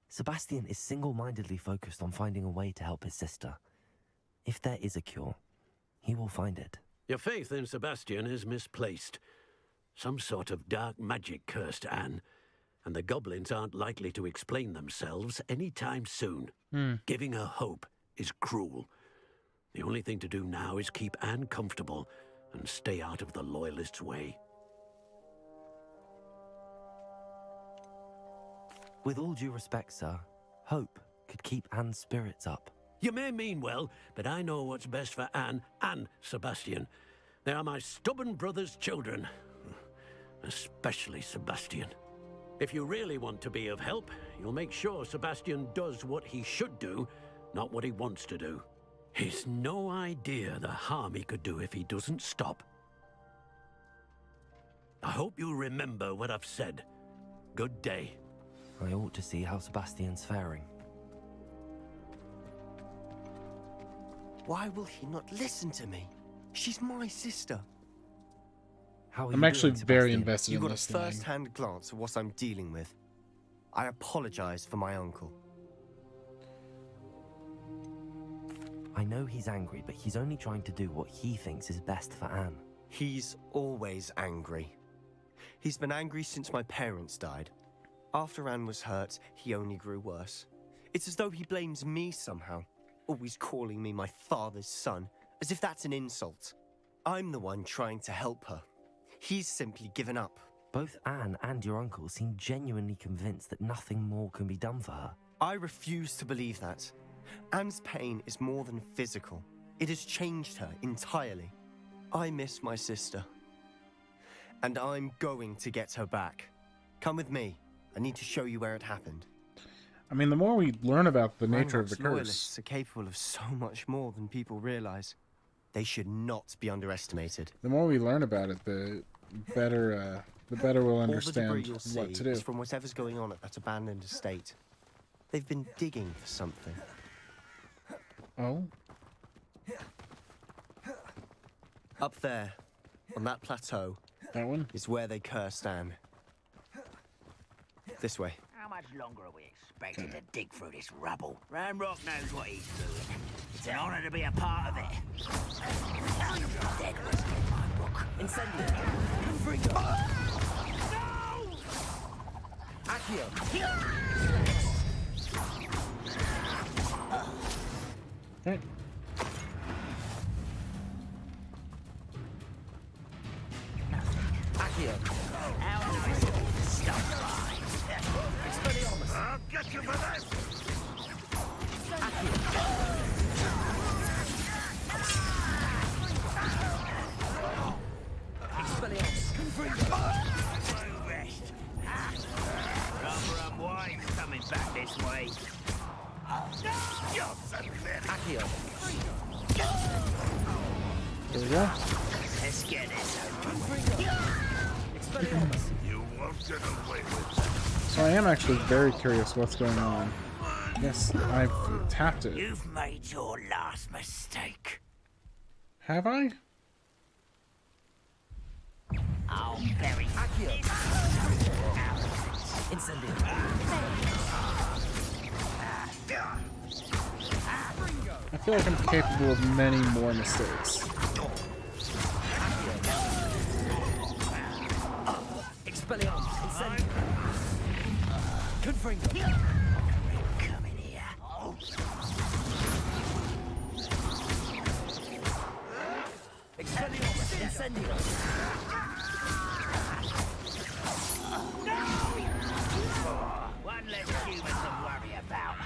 Sebastion is single-mindedly focused on finding a way to help his sister. If there is a cure, he will find it. Your faith in Sebastian is misplaced. Some sort of dark magic cursed Anne, and the goblins aren't likely to explain themselves any time soon. Giving her hope is cruel. The only thing to do now is keep Anne comfortable and stay out of the Loyalists' way. With all due respect, sir, hope could keep Anne's spirits up. You may mean well, but I know what's best for Anne and Sebastian. They are my stubborn brother's children. Especially Sebastian. If you really want to be of help, you'll make sure Sebastian does what he should do, not what he wants to do. He's no idea the harm he could do if he doesn't stop. I hope you'll remember what I've said. Good day. I ought to see how Sebastian's faring. Why will he not listen to me? She's my sister. How are I'm you actually doing, very Sebastion? invested You in got a listening. first-hand glance at what I'm dealing with. I apologize for my uncle. I know he's angry, but he's only trying to do what he thinks is best for Anne. He's always angry. He's been angry since my parents died. After Anne was hurt, he only grew worse. It's as though he blames me somehow, always calling me my father's son, as if that's an insult. I'm the one trying to help her. He's simply given up. Both Anne and your uncle seem genuinely convinced that nothing more can be done for her. I refuse to believe that. Anne's pain is more than physical. It has changed her entirely. I miss my sister. And I'm going to get her back. Come with me. I need to show you where it happened. I mean, the more we learn about the nature of the Ranrock's curse, loyalists are capable of so much more than people realize. They should not be underestimated. the more we learn about it, the better we'll All the understand debris you'll see what to do. is from whatever's going on at that abandoned estate. They've been digging for something. Oh, Up there, on that plateau, that one? is where they cursed Anne. This way. How much longer are we expected to dig through this rubble? Ranrock knows what he's doing. It's an honor to be a part of it. Dead was in my book. Incendio! Confringo! No! Accio! Okay. Accio! How nice of you to stop by. Expelliarmus! I'll get you for this! Expelliarmus! Confringo! No rest. Rather wives coming back this way. You're pathetic! Accio! There we go. Let's get this over. Expelliarmus! You won't get away with that. So I am actually very curious what's going on. Yes, I've tapped it. You've made your last mistake. Have I? I'll bury you. Incendio. I feel like I'm capable of many more mistakes. Expelliarmus. Incendio. Confringo. Come in here. Expelliarmus. Incendio. One less human to worry about.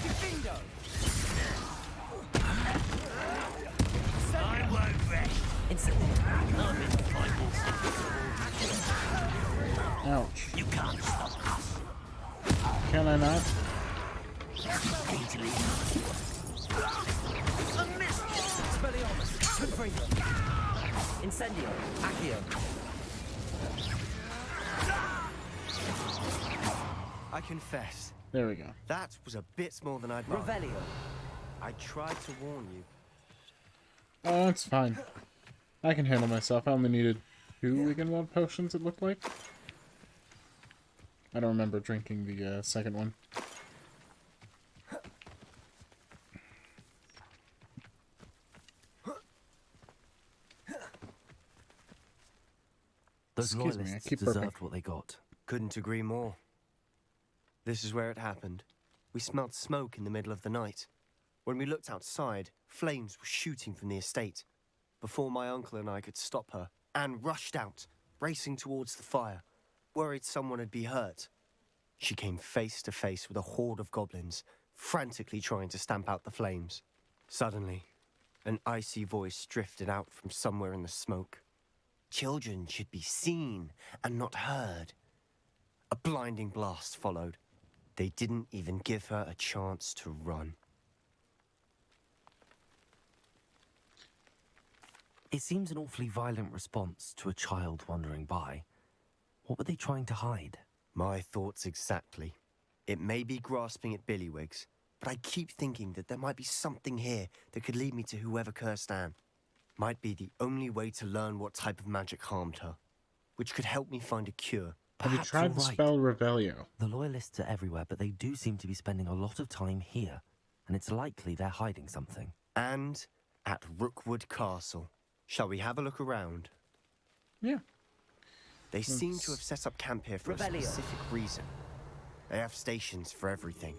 Defendo. I won't rest. Incendio. Ouch. You can't stop us. Can I not? Easily. A miss. Expelliarmus. Confringo. Incendio. Accio. I confess, There we go. that was a bit more than I'd like. Revelio. I tried to warn you. Oh, that's fine. I can handle myself. I only needed 2 weakened blood potions, it looked like. I don't remember drinking the second one. Those Excuse me, I loyalists keep deserved burping. what they got. Couldn't agree more. This is where it happened. We smelled smoke in the middle of the night. When we looked outside, flames were shooting from the estate. Before my uncle and I could stop her, Anne rushed out, racing towards the fire, worried someone had been hurt. She came face to face with a horde of goblins, frantically trying to stamp out the flames. Suddenly, an icy voice drifted out from somewhere in the smoke. Children should be seen and not heard. A blinding blast followed. They didn't even give her a chance to run. It seems an awfully violent response to a child wandering by. What were they trying to hide? My thoughts exactly. It may be grasping at Billywigs, but I keep thinking that there might be something here that could lead me to whoever cursed Anne. Might be the only way to learn what type of magic harmed her, which could help me find a cure. Have you Perhaps tried you're the right. spell Revelio? The loyalists are everywhere, but they do seem to be spending a lot of time here, and it's likely they're hiding something. And at Rookwood Castle. Shall we have a look around? Yeah. They seem to have set up camp here for a Revelio. specific reason. They have stations for everything.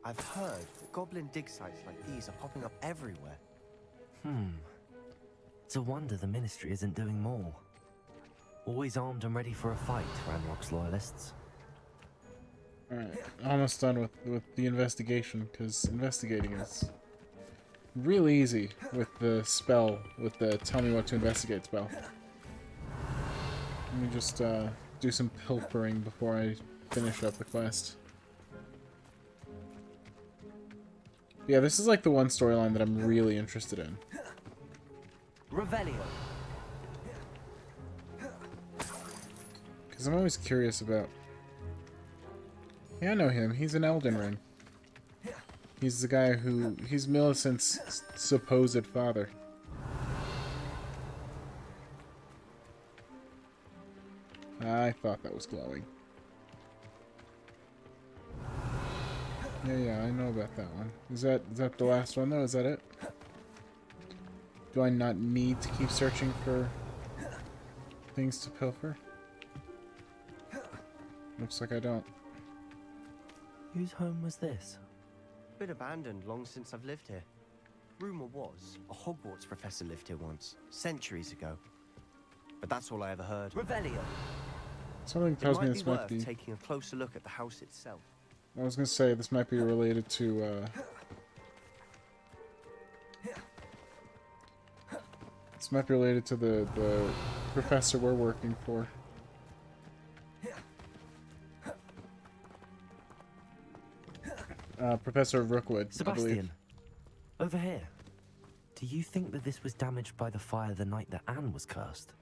I've heard that goblin dig sites like these are popping up everywhere. It's a wonder the Ministry isn't doing more. Always armed and ready for a fight, Ranrock's loyalists. Alright, almost done with the investigation, because investigating is real easy with the spell, with the tell me what to investigate spell. Let me just do some pilfering before I finish up the quest. Yeah, this is like the one storyline that I'm really interested in. Revelio. Because I'm always curious about... Yeah, I know him. He's an Elden Ring. He's the guy who... He's Millicent's supposed father. I thought that was glowing. Yeah, I know about that one. Is that the last one, though? Is that it? Do I not need to keep searching for things to pilfer? Looks like I don't. Whose home was this? Been abandoned long since I've lived here. Rumor was a Hogwarts professor lived here once, centuries ago. But that's all I ever heard. Revelio. Something It tells me might this be might worth be... taking a closer look at the house itself. I was gonna say, this might be related to, This might be related to the professor we're working for. Professor Rookwood, I believe. Sebastion. Over here. Do you think that this was damaged by the fire the night that Anne was cursed?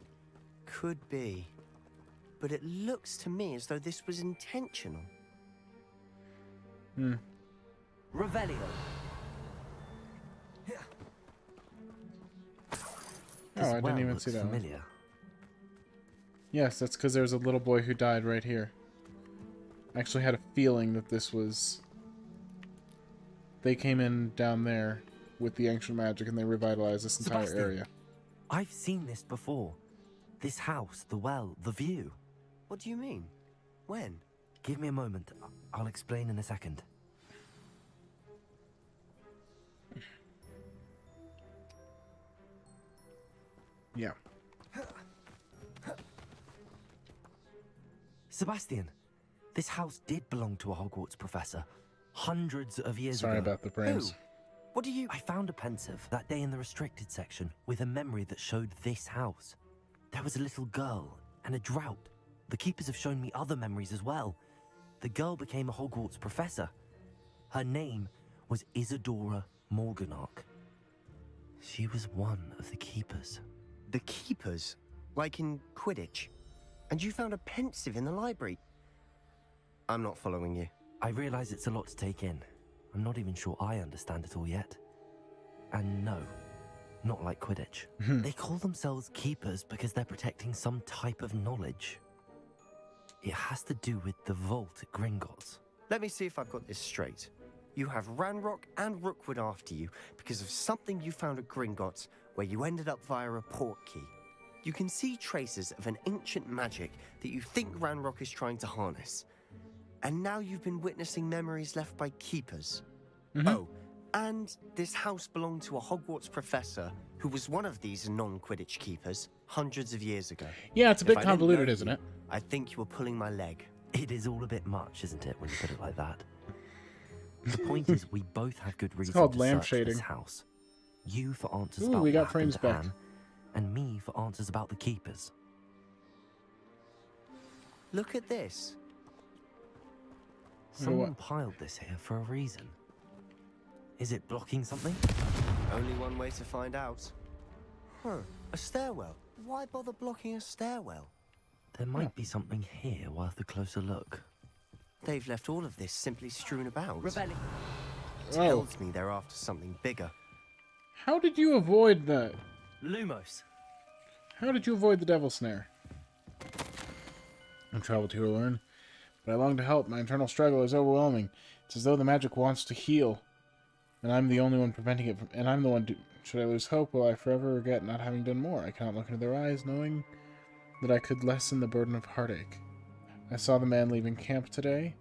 Could be. But it looks to me as though this was intentional. Revelio. Oh, I didn't even see that one. Familiar. Yes, that's because there's a little boy who died right here. I actually had a feeling that this was... They came in down there with the ancient magic and they revitalized this entire Sebastion, area. I've seen this before. This house, the well, the view. What do you mean? When? Give me a moment. I'll explain in a second. Yeah. Sebastion, this house did belong to a Hogwarts professor. Hundreds of years ago. Sorry about the brains. Who? What do you... I found a pensive that day in the restricted section with a memory that showed this house. There was a little girl and a drought. The keepers have shown me other memories as well. The girl became a Hogwarts professor. Her name was Isadora Morganach. She was one of the keepers. The keepers? Like in Quidditch? And you found a pensive in the library? I'm not following you. I realize it's a lot to take in. I'm not even sure I understand it all yet. And no, not like Quidditch. They call themselves keepers because they're protecting some type of knowledge. It has to do with the vault at Gringotts. Let me see if I've got this straight. You have Ranrock and Rookwood after you because of something you found at Gringotts where you ended up via a port key. You can see traces of an ancient magic that you think Ranrock is trying to harness. And now you've been witnessing memories left by keepers. Oh, and this house belonged to a Hogwarts professor who was one of these non-Quidditch keepers hundreds of years ago. Yeah, it's a bit If I didn't convoluted, know isn't you, it? I think you were pulling my leg. It is all a bit much, isn't it, when you put it like that? The point is, we both have good reason called to lamp search shading. this house. You for answers Ooh, about we got what happened frames to back. Anne, and me for answers about the keepers. Look at this. Someone piled this here for a reason. Is it blocking something? Only one way to find out. A stairwell. Why bother blocking a stairwell? There might be something here worth a closer look. They've left all of this simply strewn about. Rebelling. Tells me they're after something bigger. How did you avoid that? Lumos. How did you avoid the devil snare? I've traveled here to learn, but I long to help. My internal struggle is overwhelming. It's as though the magic wants to heal, and I'm the only one preventing it from... And I'm the one... Should I lose hope, will I forever regret not having done more? I cannot look into their eyes, knowing that I could lessen the burden of heartache. I saw the man leaving camp today,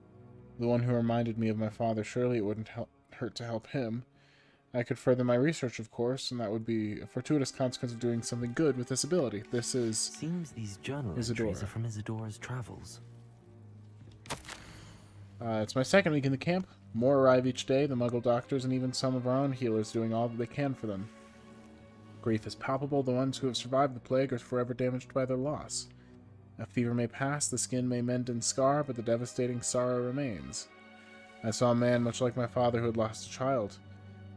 the one who reminded me of my father. Surely it wouldn't hurt to help him. I could further my research, of course, and that would be a fortuitous consequence of doing something good with this ability. This is... Seems these journal Isadora. entries are from Isadora's travels. It's my second week in the camp. More arrive each day, the Muggle doctors and even some of our own healers doing all that they can for them. Grief is palpable. The ones who have survived the plague are forever damaged by their loss. A fever may pass, the skin may mend and scar, but the devastating sorrow remains. I saw a man much like my father who had lost a child.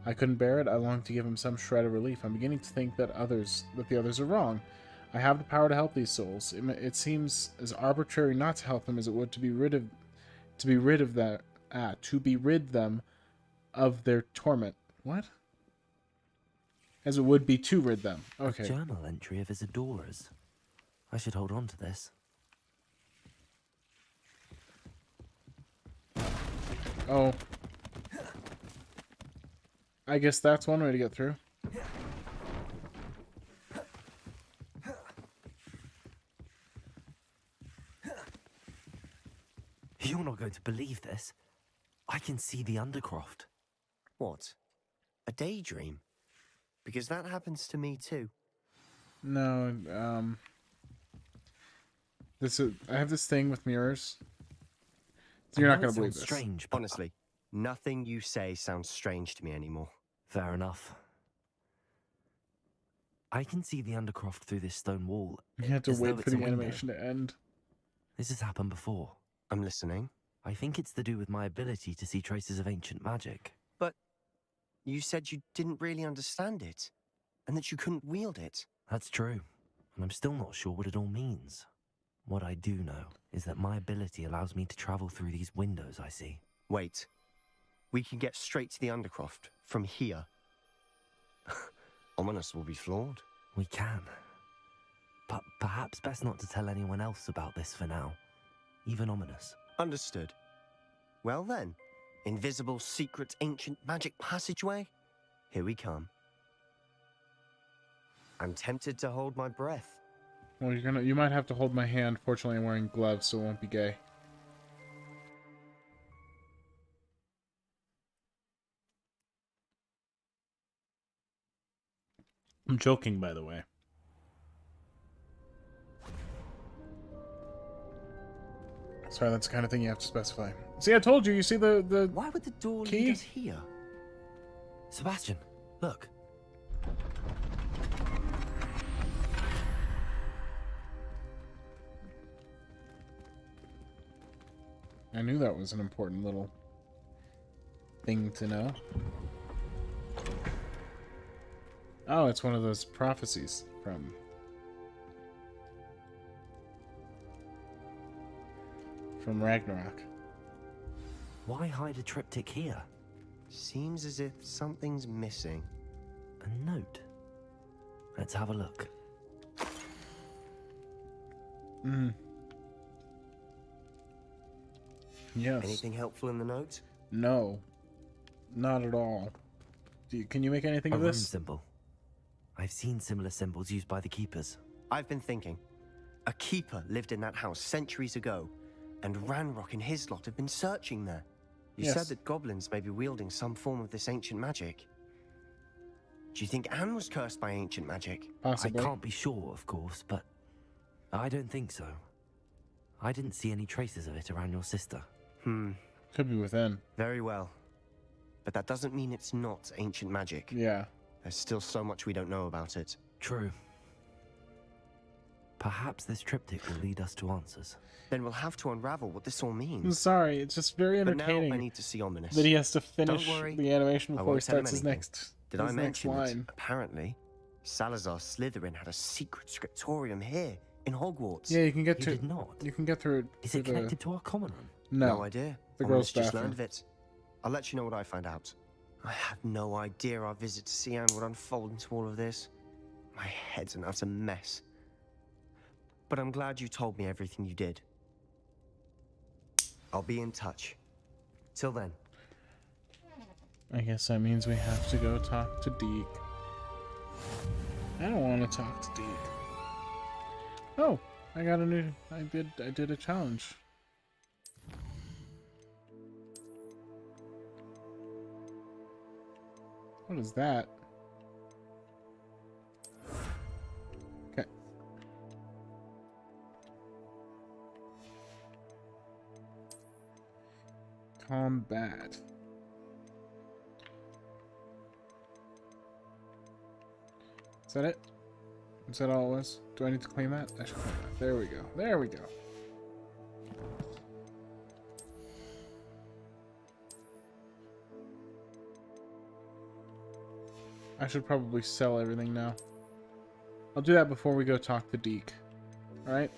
I couldn't bear it. I longed to give him some shred of relief. I'm beginning to think that the others are wrong. I have the power to help these souls. It seems as arbitrary not to help them as it would to be rid them of their torment. What? As it would be to rid them. Okay. A journal entry of Isadora's. I should hold on to this. Oh. I guess that's one way to get through. You're not going to believe this. I can see the Undercroft. What? A daydream? Because that happens to me too. No, I have this thing with mirrors. So you're not going to believe this. Strange, honestly, nothing you say sounds strange to me anymore. Fair enough. I can see the Undercroft through this stone wall. You have to as though wait for it's a the window. animation to end. This has happened before. I'm listening. I think it's to do with my ability to see traces of ancient magic. But you said you didn't really understand it, and that you couldn't wield it. That's true, and I'm still not sure what it all means. What I do know is that my ability allows me to travel through these windows I see. Wait, We can get straight to the Undercroft from here. Ominous will be floored. We can. But perhaps best not to tell anyone else about this for now. Even Ominous. Understood. Well then, invisible, secret, ancient magic passageway? Here we come. I'm tempted to hold my breath. Well, you might have to hold my hand. Fortunately, I'm wearing gloves, so it won't be gay. I'm joking, by the way. Sorry, that's the kind of thing you have to specify. See, I told you. You see the Why would the door key? lead us here? Sebastion, look. I knew that was an important little thing to know. Oh, it's one of those prophecies from Ragnarok. Why hide a triptych here? Seems as if something's missing. A note. Let's have a look. Yes. Anything helpful in the note? No. Not at all. Can you make anything A of rune this? symbol. I've seen similar symbols used by the keepers. I've been thinking. A keeper lived in that house centuries ago, and Ranrock and his lot have been searching there. You Yes. said that goblins may be wielding some form of this ancient magic. Do you think Anne was cursed by ancient magic? Possibly. I can't be sure, of course, but I don't think so. I didn't see any traces of it around your sister. Could be within. Very well. But that doesn't mean it's not ancient magic. Yeah. There's still so much we don't know about it. True. Perhaps this triptych will lead us to answers. Then we'll have to unravel what this all means. I'm sorry, it's just very But now entertaining I need to see Ominous. that he has to finish Don't worry, the animation I before he won't tell him starts his anything. next, Did his I next mention that line. apparently Salazar Slytherin had a secret scriptorium here in Hogwarts? Yeah, you can get He to did not. You can get through it. Is through it connected to our common room? No idea. The Ominous girls' just bathroom. learned of it. I'll let you know what I find out. I had no idea our visit to Sian would unfold into all of this. My head's an utter mess. But I'm glad you told me everything you did. I'll be in touch. Till then. I guess that means we have to go talk to Deek. I don't want to talk to Deek. Oh, I got a new. I did a challenge. What is that? Okay. Combat. Is that it? Is that all it was? Do I need to clean that? I should clean that. There we go. There we go. I should probably sell everything now. I'll do that before we go talk to Deek. Alright?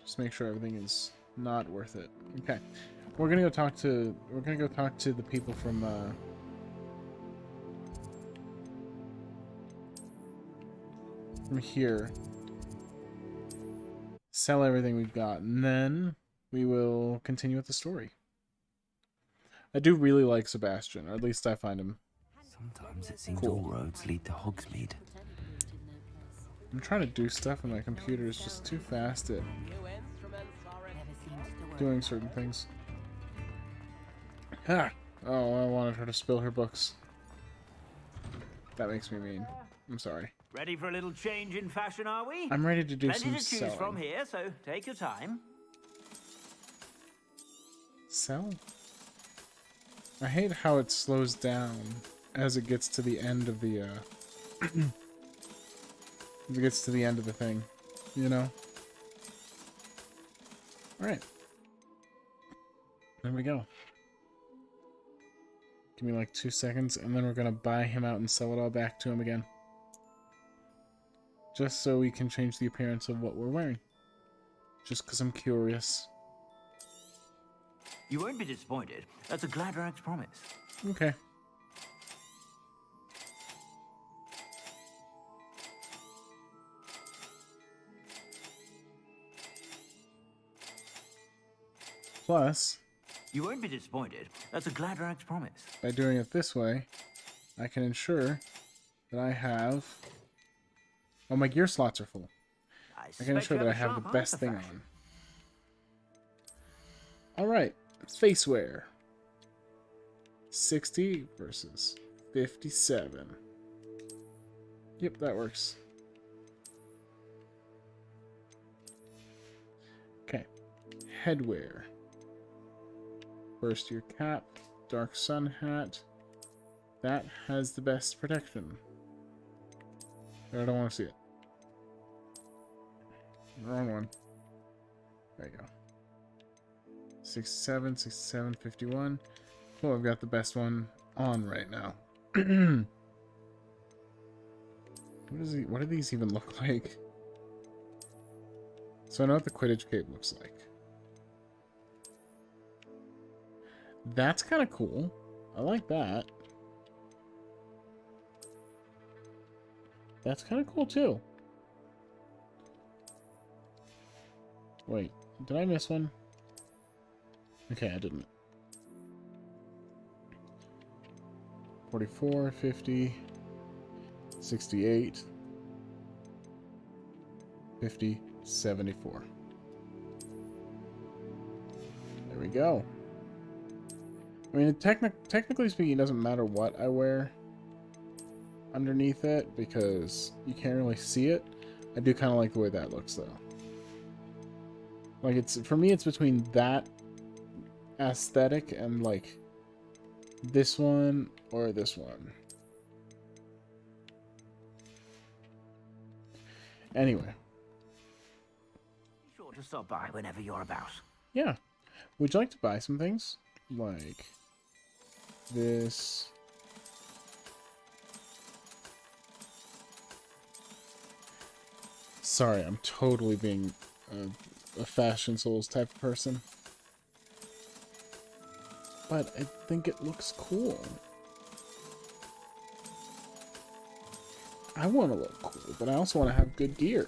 Just make sure everything is not worth it. Okay. We're gonna go talk to the people from here. Sell everything we've got, and then we will continue with the story. I do really like Sebastion, or at least I find him Sometimes it seems cool. all roads lead to Hogsmeade. I'm trying to do stuff and my computer is just too fast at doing certain things. Ah! Oh, I wanted her to spill her books. That makes me mean. I'm sorry. Ready for a little change in fashion, are we? I'm ready to do Plenty some to choose selling. from here, so take your time. Sell? I hate how it slows down as it gets to the end of the, as it gets to the end of the thing, you know? Alright. There we go. Give me like 2 seconds, and then we're gonna buy him out and sell it all back to him again. Just so we can change the appearance of what we're wearing. Just because I'm curious. You won't be disappointed. That's a Gladrag's promise. Okay. Plus, you won't be disappointed. That's a Gladrag's promise. By doing it this way, I can ensure that I have... Oh, my gear slots are full. I can ensure that I have the best thing on. Alright, face wear. 60 versus 57. Yep, that works. Okay. Headwear. First year cap. Dark sun hat. That has the best protection. But I don't want to see it. Wrong one. There you go. 67, 67, 51. Oh, I've got the best one on right now. What do these even look like? So I know what the Quidditch cape looks like. That's kind of cool. I like that. That's kind of cool too. Wait, did I miss one? Okay, I didn't. 44, 50, 68, 50, 74. There we go. I mean, technically speaking, it doesn't matter what I wear underneath it because you can't really see it. I do kind of like the way that looks, though. Like, it's for me, it's between that aesthetic and like this one or this one. Anyway. Be sure to stop by whenever you're about. Yeah. Would you like to buy some things? Like this. Sorry, I'm totally being a Fashion Souls type of person. But I think it looks cool. I want to look cool, but I also want to have good gear.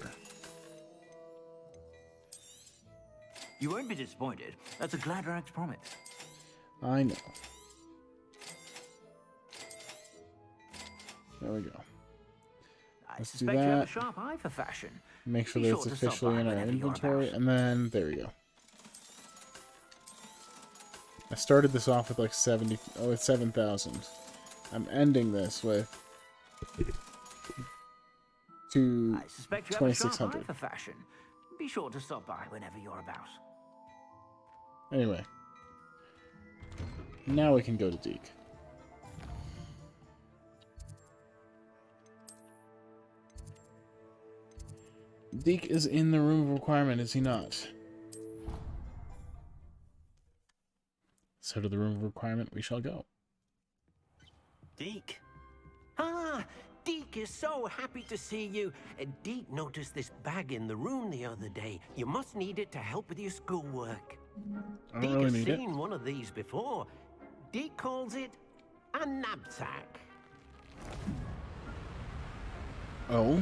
You won't be disappointed. That's a Gladrag's promise. I know. There we go. Let's do You have a that. sharp eye for fashion. Make sure that it's officially in our inventory, and then there we go. I started this off with like 7,000. I'm ending this with I suspect you have a sharp eye 2,600. for fashion. Be sure to stop by whenever you're about. Anyway, now we can go to Deek. Deek is in the room of requirement, is he not? So to the room of requirement we shall go. Deek. Ah, Deek is so happy to see you. Deek noticed this bag in the room the other day. You must need it to help with your schoolwork. I don't Deek really has need it. seen one of these before. Deek calls it a knapsack. Oh?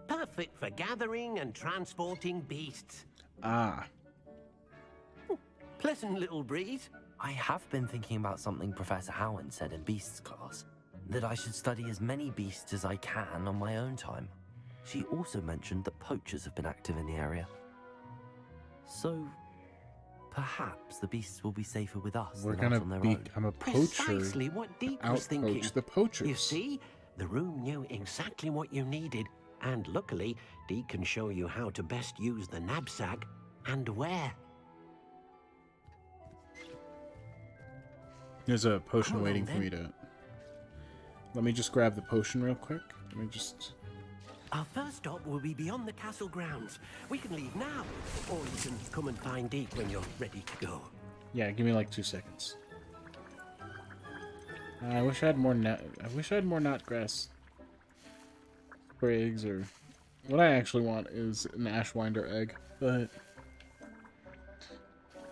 Perfect for gathering and transporting beasts. Ah. Pleasant little breeze. I have been thinking about something Professor Howland said in Beasts class. That I should study as many beasts as I can on my own time. She also mentioned that poachers have been active in the area. So, perhaps the beasts will be safer with us We're than out on gonna their own. become a poacher. Precisely what Deek was thinking. Outpoach the poachers. You see, the room knew exactly what you needed, and luckily, Deek can show you how to best use the knapsack and where. There's a potion Come on waiting for then. me to... Let me just grab the potion real quick. Let me just... Our first stop will be beyond the castle grounds. We can leave now, or you can come and find Deek when you're ready to go. Yeah, give me like 2 seconds. I wish I had more knotgrass sprigs or What I actually want is an Ashwinder egg, but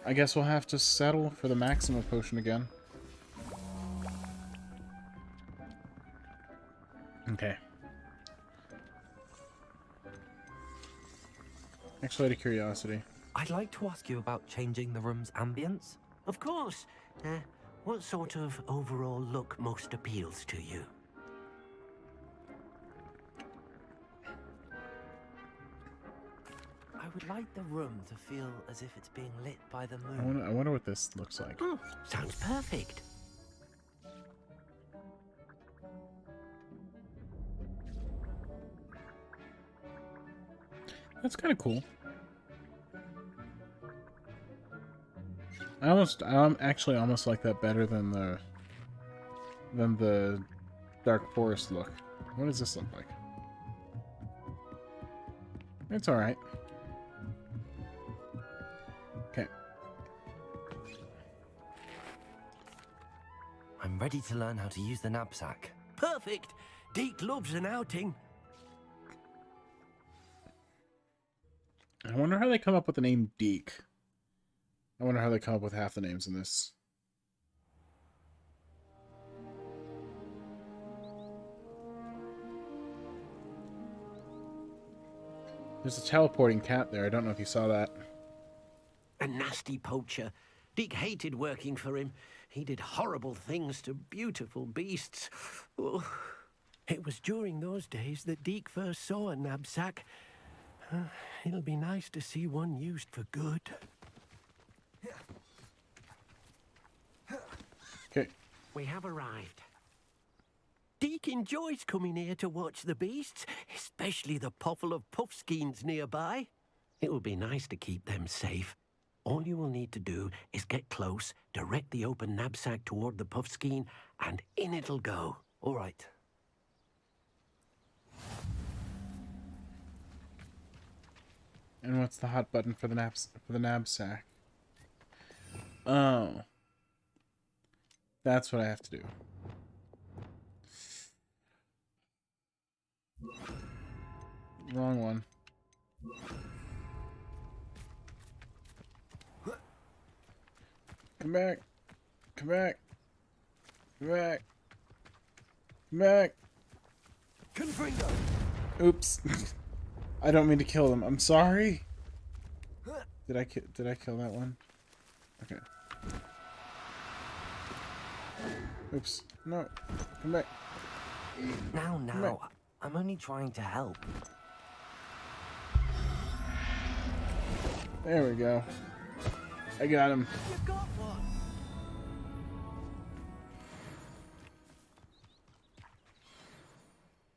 I guess we'll have to settle for the Maxima potion again. Okay. Actually, out of curiosity. I'd like to ask you about changing the room's ambience. Of course. What sort of overall look most appeals to you? I would like the room to feel as if it's being lit by the moon. I wonder what this looks like. Oh, sounds perfect. That's kind of cool. I actually almost like that better than the Dark Forest look. What does this look like? It's all right. Okay. I'm ready to learn how to use the knapsack. Perfect. Deek loves an outing. I wonder how they come up with the name Deek. I wonder how they come up with half the names in this. There's a teleporting cat there. I don't know if you saw that. A nasty poacher. Deek hated working for him. He did horrible things to beautiful beasts. Oh. It was during those days that Deek first saw a knapsack. It'll be nice to see one used for good. Okay. We have arrived. Deek enjoys coming here to watch the beasts, especially the potful of puffskeins nearby. It will be nice to keep them safe. All you will need to do is get close, direct the open knapsack toward the puffskein, and in it'll go. All right. And what's the hot button for the knapsack? Oh. That's what I have to do. Wrong one. Come back. Come back. Come back. Come back. Confringo. Oops. I don't mean to kill them. I'm sorry. Did I kill that one? Okay. Oops. No. Come back. Now. I'm only trying to help. There we go. I got him. You got one.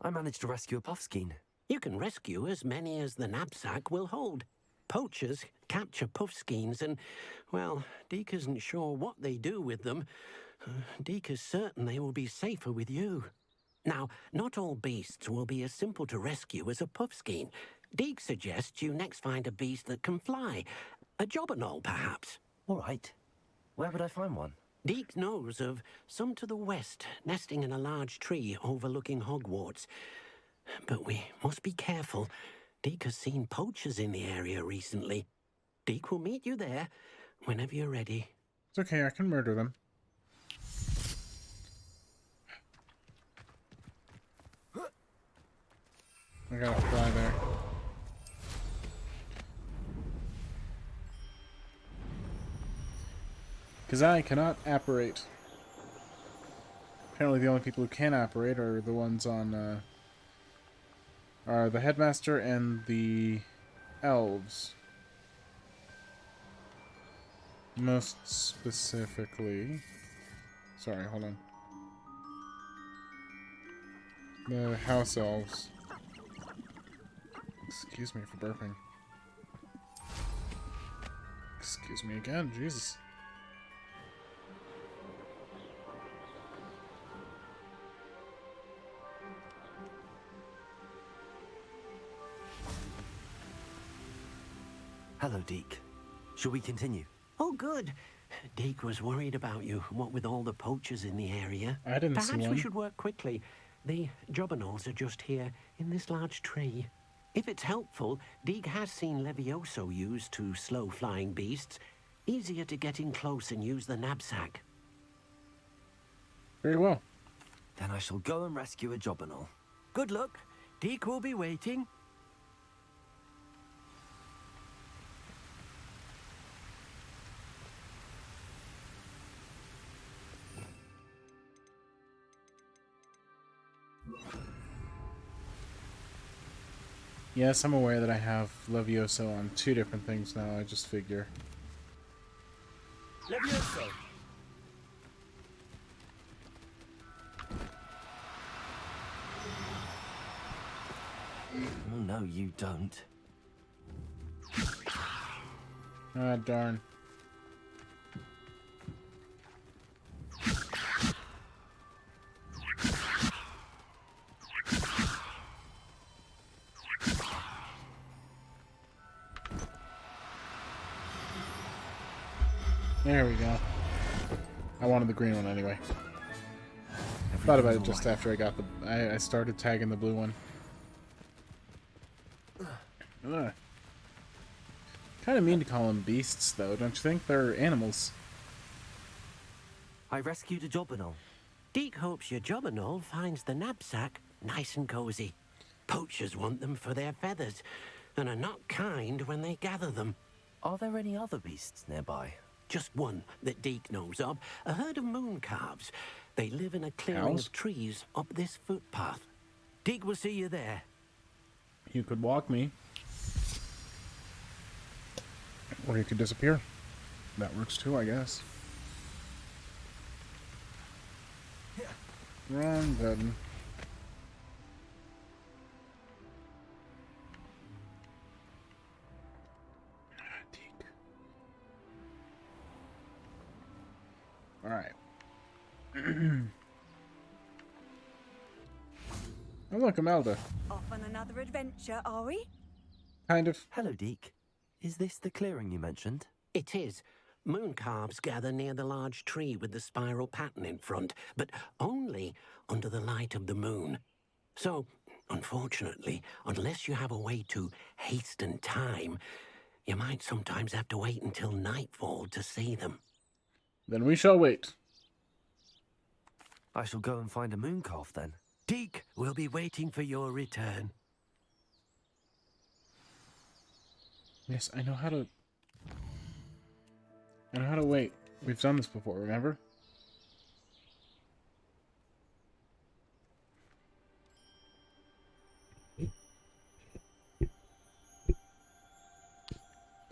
I managed to rescue a puffskein. You can rescue as many as the knapsack will hold. Poachers capture puffskeins and, well, Deek isn't sure what they do with them. Deek is certain they will be safer with you. Now, not all beasts will be as simple to rescue as a puffskein. Deek suggests you next find a beast that can fly. A jobberknoll, perhaps. All right. Where would I find one? Deek knows of some to the west, nesting in a large tree overlooking Hogwarts. But we must be careful. Deek has seen poachers in the area recently. Deek will meet you there whenever you're ready. It's okay, I can murder them. I gotta fly there. Because I cannot apparate. Apparently the only people who can apparate are the ones on, are the headmaster and the elves. Most specifically... Sorry, hold on. The house elves. Excuse me for burping. Excuse me again, Jesus. Hello, Deek. Shall we continue? Oh, good. Deek was worried about you, what with all the poachers in the area. I didn't see Perhaps one. we should work quickly. The jobberknolls are just here, in this large tree. If it's helpful, Deek has seen Levioso used to slow flying beasts. Easier to get in close and use the knapsack. Very well. Then I shall go and rescue a Jobberknoll. Good luck. Deek will be waiting. Yes, I'm aware that I have Levioso on 2 different things now. I just figure. Levioso! Oh, no, you don't. Ah, darn. There we go. I wanted the green one anyway. Thought about it just after I got the... I started tagging the blue one. Kind of mean to call them beasts, though, don't you think? They're animals. I rescued a Jobberknoll. Deek hopes your Jobberknoll finds the knapsack nice and cozy. Poachers want them for their feathers, and are not kind when they gather them. Are there any other beasts nearby? Just one that Deek knows of, a herd of moon calves. They live in a clearing of trees up this footpath. Deek will see you there. You could walk me. Or you could disappear. That works too, I guess. Wrong button. Alright. Oh look, Imelda. Off on another adventure, are we? Kind of. Hello, Deek. Is this the clearing you mentioned? It is. Moon calves gather near the large tree with the spiral pattern in front, but only under the light of the moon. So, unfortunately, unless you have a way to hasten time, you might sometimes have to wait until nightfall to see them. Then we shall wait. I shall go and find a moon calf then. Deek will be waiting for your return. Yes, I know how to... I know how to wait. We've done this before, remember?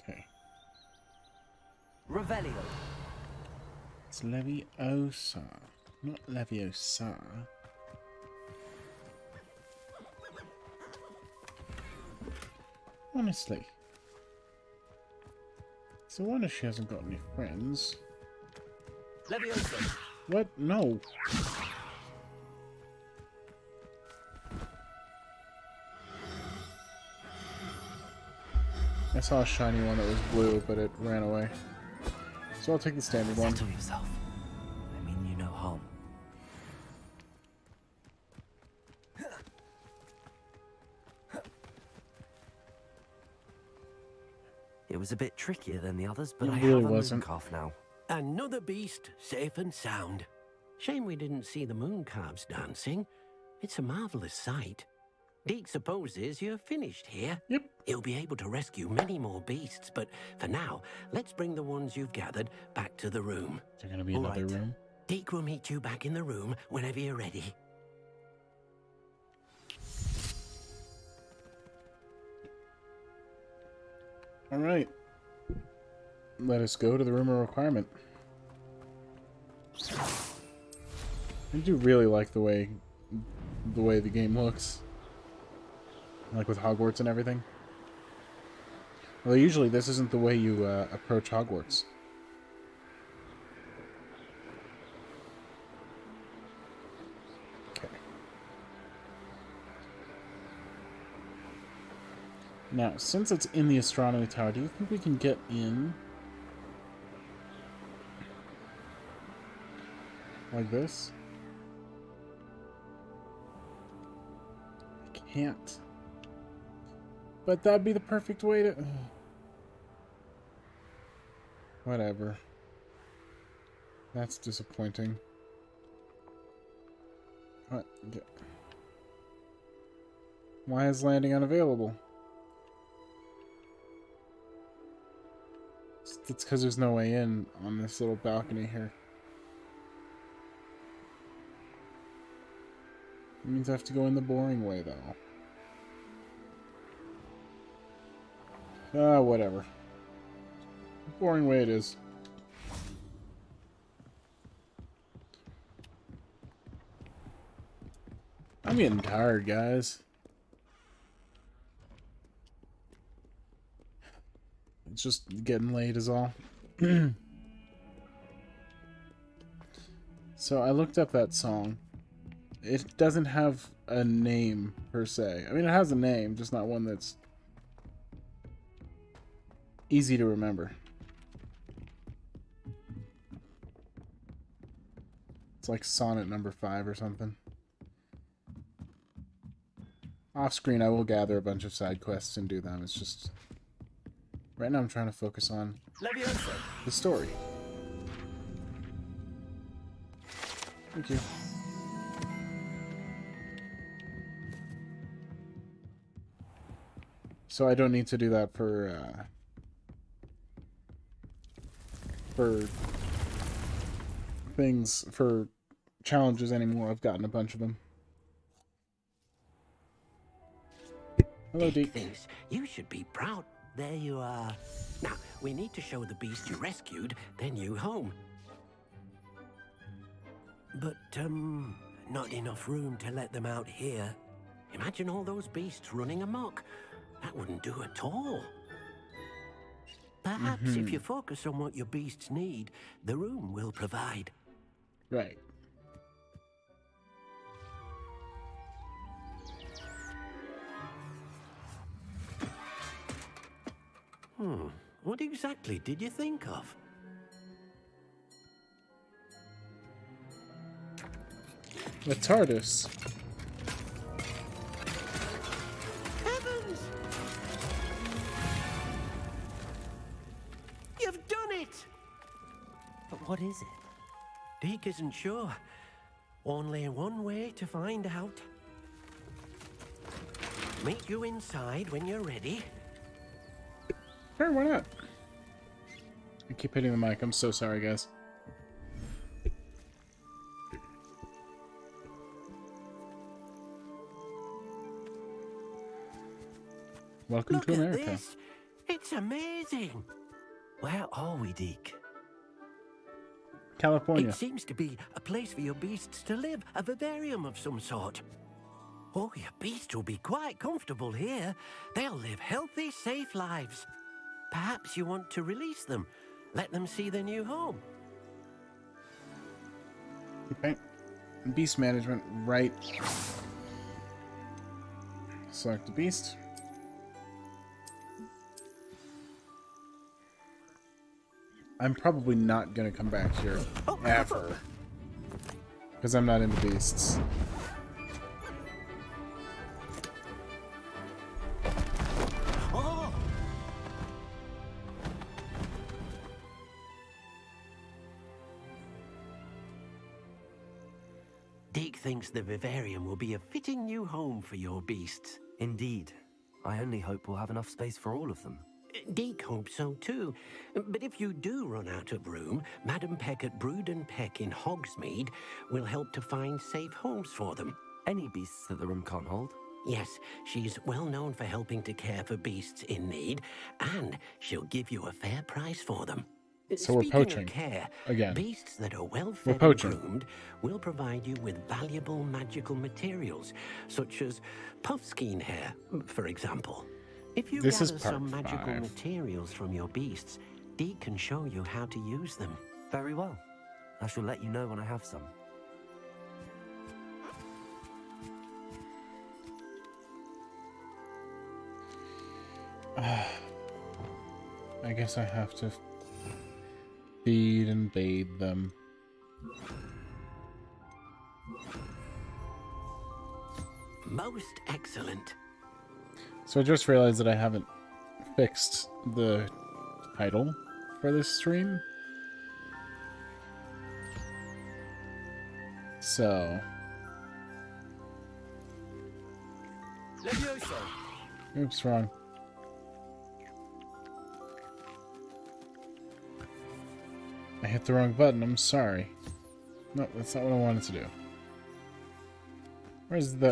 Okay. Revelio. It's Leviosa, not Leviosa. Honestly. It's a wonder she hasn't got any friends. Leviosa. What? No. I saw a shiny one that was blue, but it ran away. So I'll take the standard one. Settle yourself. I mean you no harm. It was a bit trickier than the others, but It I really have a wasn't. moon calf now. Another beast, safe and sound. Shame we didn't see the moon calves dancing. It's a marvelous sight. Deek supposes you're finished here. Yep. He'll be able to rescue many more beasts, but for now, let's bring the ones you've gathered back to the room. Is there gonna be All another right. room? Deek will meet you back in the room whenever you're ready. Alright. Let us go to the room of requirement. I do really like the way the game looks. Like with Hogwarts and everything. Well, usually this isn't the way you approach Hogwarts. Okay. Now, since it's in the astronomy tower, do you think we can get in like this? I can't. But that'd be the perfect way to... Whatever. That's disappointing. What? Why is landing unavailable? It's because there's no way in on this little balcony here. It means I have to go in the boring way, though. Whatever. Boring way it is. I'm getting tired, guys. It's just getting late is all. So I looked up that song. It doesn't have a name per se. I mean, it has a name, just not one that's easy to remember. It's like Sonnet number 5 or something. Off screen, I will gather a bunch of side quests and do them. It's just... Right now I'm trying to focus on the story. Thank you. So I don't need to do that for things, for challenges anymore. I've gotten a bunch of them. Hello, Deek. Thinks you should be proud. There you are. Now, we need to show the beast you rescued their new home. But, not enough room to let them out here. Imagine all those beasts running amok. That wouldn't do at all. Perhaps if you focus on what your beasts need, the room will provide. Right. What exactly did you think of? The TARDIS. Heavens! You've done it! But what is it? Deek isn't sure. Only one way to find out. Meet you inside when you're ready. Sure, why not? I keep hitting the mic. I'm so sorry, guys. Welcome Look to at America. this. It's amazing. Where are we, Deek? California. It seems to be a place for your beasts to live, a vivarium of some sort. Oh, your beasts will be quite comfortable here. They'll live healthy, safe lives. Perhaps you want to release them. Let them see their new home. Okay. Beast management, right. Select the beast. I'm probably not going to come back here, ever. Because I'm not into beasts. Oh! Deek thinks the vivarium will be a fitting new home for your beasts. Indeed. I only hope we'll have enough space for all of them. Deek hopes so too. But if you do run out of room, Madam Peck at Brood and Peck in Hogsmeade will help to find safe homes for them. Any beasts that the room can't hold? Yes, she's well known for helping to care for beasts in need, and she'll give you a fair price for them. So we're poaching Speaking of care, again. beasts that are well fed and poaching. groomed will provide you with valuable magical materials, such as puffskein hair, for example. If you This is gather part some magical 5. materials from your beasts, Deek can show you how to use them. Very well. I shall let you know when I have some. I guess I have to feed and bathe them. Most excellent. So I just realized that I haven't fixed the title for this stream. So... Oops, wrong. I hit the wrong button, I'm sorry. No, that's not what I wanted to do.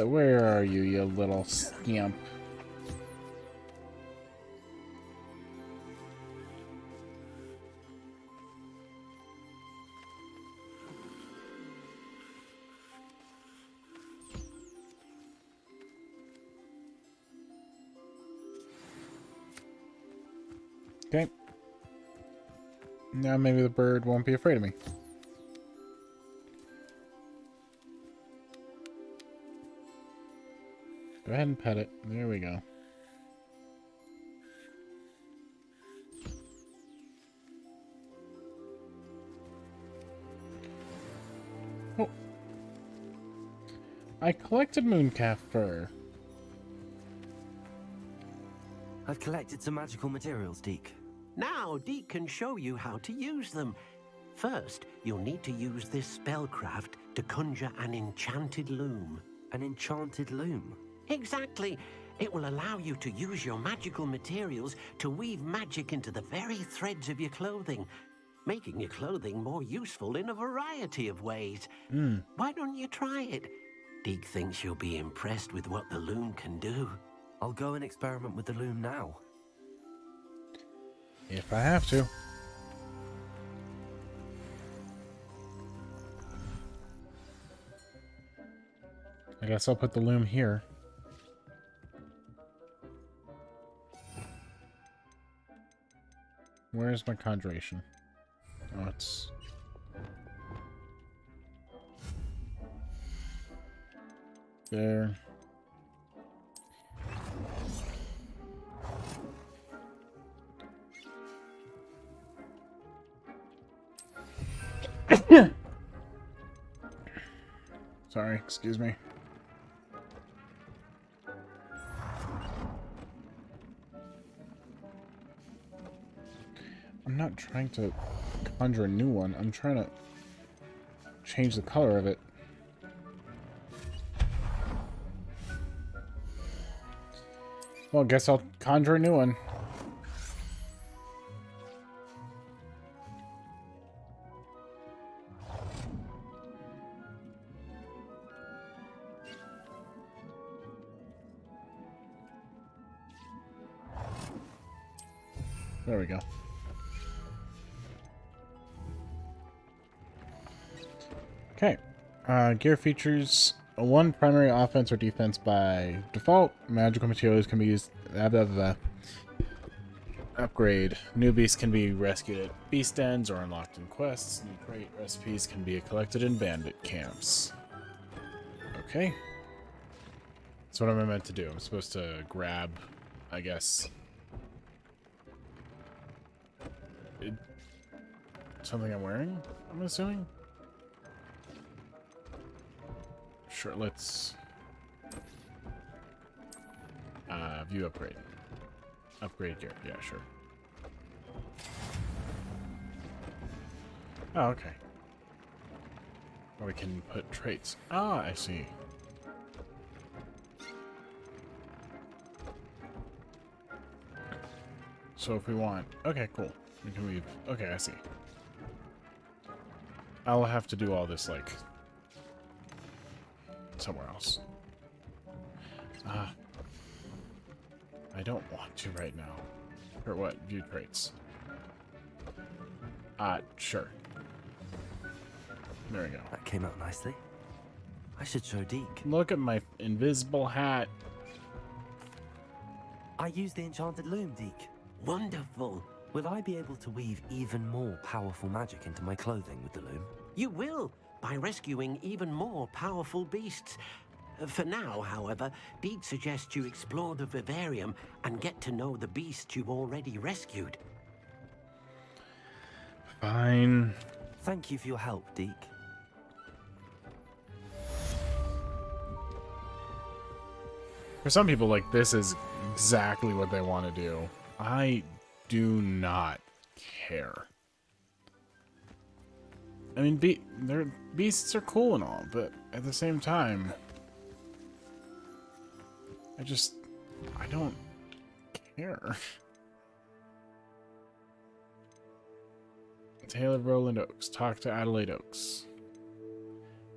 Where are you, you little scamp? Okay. Now maybe the bird won't be afraid of me. Go ahead and pet it. There we go. Oh. I collected mooncalf fur. I've collected some magical materials, Deek. Now, Deek can show you how to use them. First, you'll need to use this spellcraft to conjure an enchanted loom. An enchanted loom? Exactly. It will allow you to use your magical materials to weave magic into the very threads of your clothing, making your clothing more useful in a variety of ways. Why don't you try it? Deek thinks you'll be impressed with what the loom can do. I'll go and experiment with the loom now. If I have to. I guess I'll put the loom here. Where's my conjuration? Oh, it's... there. Sorry, excuse me. I'm not trying to conjure a new one. I'm trying to change the color of it. Well, I guess I'll conjure a new one. There we go. Okay. Gear features one primary offense or defense by default. Magical materials can be used. Upgrade. New beasts can be rescued at beast dens or unlocked in quests. New crate recipes can be collected in bandit camps. Okay. So what am I meant to do? I'm supposed to grab, I guess... something I'm wearing, I'm assuming? Sure, let's... view upgrade. Upgrade gear, yeah, sure. Oh, okay. Or we can put traits. Ah, I see. So if we want... okay, cool. We can leave. Okay, I see. I'll have to do all this, like, somewhere else. I don't want to right now. Or what? View traits. Sure. There we go. That came out nicely. I should show Deek. Look at my invisible hat. I use the enchanted loom, Deek. Wonderful. Will I be able to weave even more powerful magic into my clothing with the loom? You will, by rescuing even more powerful beasts. For now, however, Deek suggests you explore the vivarium and get to know the beasts you've already rescued. Fine. Thank you for your help, Deek. For some people, like, this is exactly what they want to do. I do not care. I mean, beasts are cool and all, but at the same time, I don't care. Tale of Roland Oaks. Talk to Adelaide Oaks.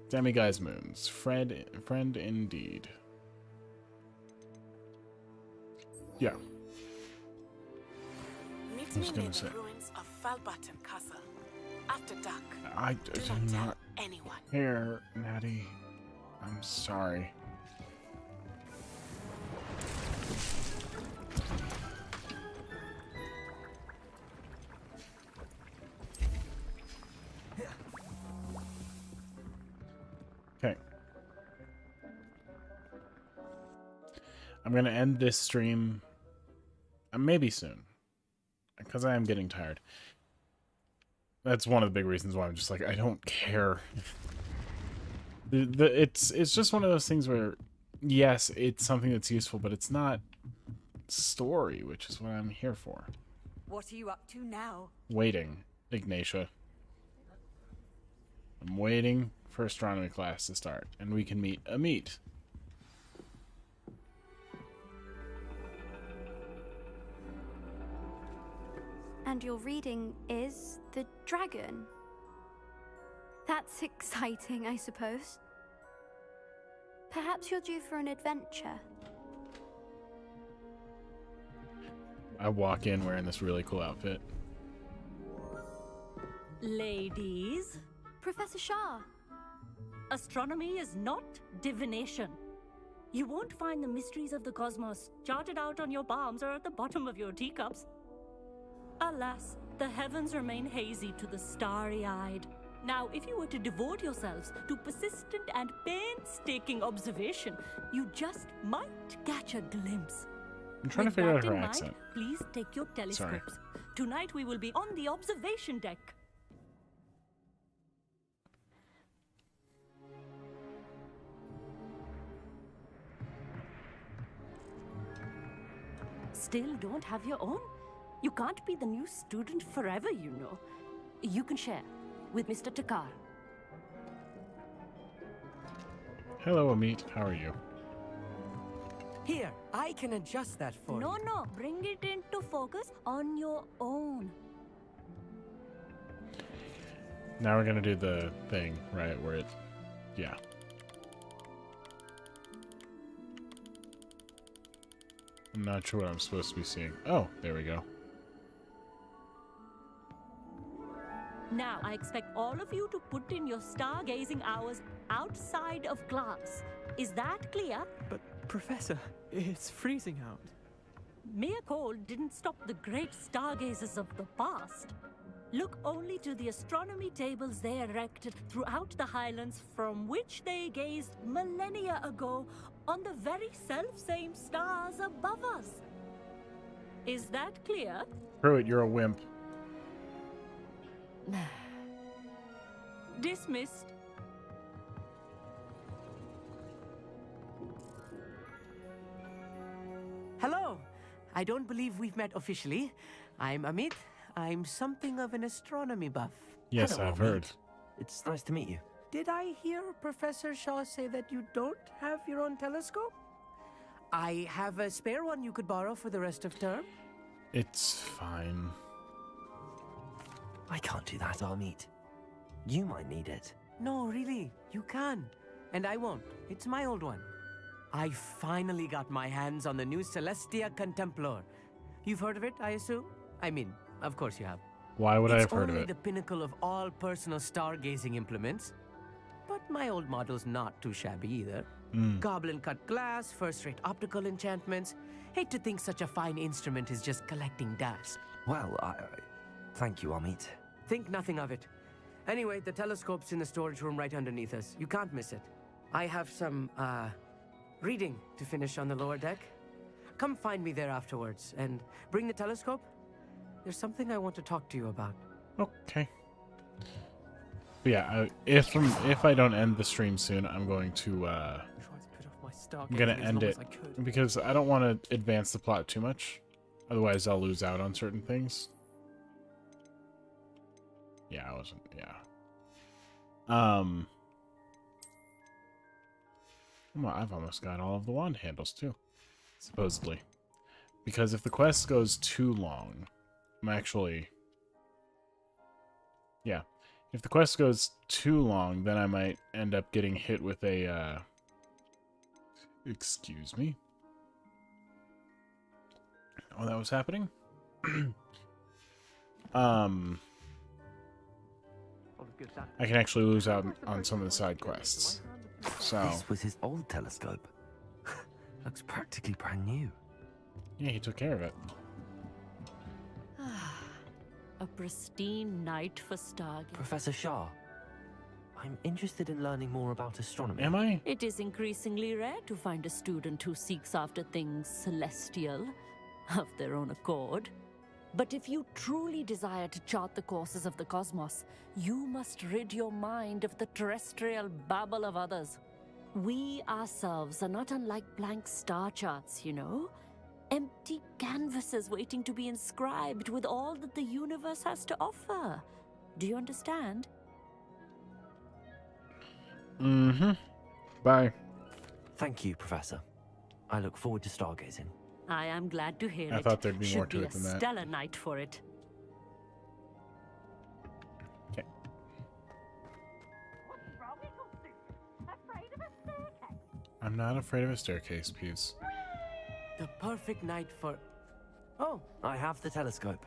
Demiguise Moons. Friend indeed. Yeah. Meet me near the ruins of Falbutton Castle. After dark. I do not anyone. care, Natty. I'm sorry. Okay. I'm going to end this stream maybe soon, because I am getting tired. That's one of the big reasons why I'm just like, I don't care. It's just one of those things where, yes, it's something that's useful, but it's not story, which is what I'm here for. What are you up to now? Waiting, Ignatia. I'm waiting for astronomy class to start, and we can meet Amit. And your reading is The Dragon. That's exciting, I suppose. Perhaps you're due for an adventure. I walk in wearing this really cool outfit. Ladies, Professor Shah. astronomy is not divination. You won't find the mysteries of the cosmos charted out on your palms or at the bottom of your teacups. Alas, the heavens remain hazy to the starry-eyed. Now, if you were to devote yourselves to persistent and painstaking observation, you just might catch a glimpse. I'm trying With to figure that out her in accent. mind, please take your telescopes. Tonight we will be on the observation deck. Still don't have your own? You can't be the new student forever, you know. You can share with Mr. Takar. Hello, Amit. How are you? Here, I can adjust that for you. No, bring it into focus on your own. Now we're gonna do the thing, right? Where it... Yeah. I'm not sure what I'm supposed to be seeing. Oh, there we go. Now, I expect all of you to put in your stargazing hours outside of class. Is that clear? But, Professor, it's freezing out. Mere cold didn't stop the great stargazers of the past. Look only to the astronomy tables they erected throughout the Highlands from which they gazed millennia ago on the very self-same stars above us. Is that clear? Pruitt, you're a wimp. Dismissed. Hello! I don't believe we've met officially. I'm Amit. I'm something of an astronomy buff. Yes, Hello, I've heard. It's nice to meet you. Did I hear Professor Shaw say that you don't have your own telescope? I have a spare one you could borrow for the rest of term. It's fine. I can't do that, Amit. You might need it. No, really, you can. And I won't. It's my old one. I finally got my hands on the new Celestia Contemplar. You've heard of it, I assume? I mean, of course you have. Why would I have heard of It's only it? the pinnacle of all personal stargazing implements. But my old model's not too shabby either. Goblin-cut glass, first-rate optical enchantments. Hate to think such a fine instrument is just collecting dust. Well, thank you, Amit. Think nothing of it. Anyway, the telescope's in the storage room right underneath us. You can't miss it. I have some, reading to finish on the lower deck. Come find me there afterwards, and bring the telescope. There's something I want to talk to you about. Okay. But yeah, if I don't end the stream soon, I'm going to stargazing I'm gonna as end long it as I could. because I don't want to advance the plot too much. Otherwise, I'll lose out on certain things. Yeah, I wasn't. Yeah. Well, I've almost got all of the wand handles too, supposedly. Because if the quest goes too long, I'm actually. Yeah, if the quest goes too long, then I might end up getting hit with a. Excuse me. Oh, that was happening? I can actually lose out on some of the side quests. So This was his old telescope. Looks practically brand new. yeah, he took care of it. A pristine night for stargazing. Professor Shah, I'm interested in learning more about astronomy. Am I? It is increasingly rare to find a student who seeks after things celestial of their own accord. But if you truly desire to chart the courses of the cosmos, you must rid your mind of the terrestrial babble of others. We ourselves are not unlike blank star charts, you know? Empty canvases waiting to be inscribed with all that the universe has to offer. Do you understand? Mm-hmm. Bye. Thank you, Professor. I look forward to stargazing. I am glad to hear it. I thought there'd be more Should to be it than a that. stellar night for it. Okay. I'm not afraid of a staircase, Peeves. The perfect night for... Oh, I have the telescope.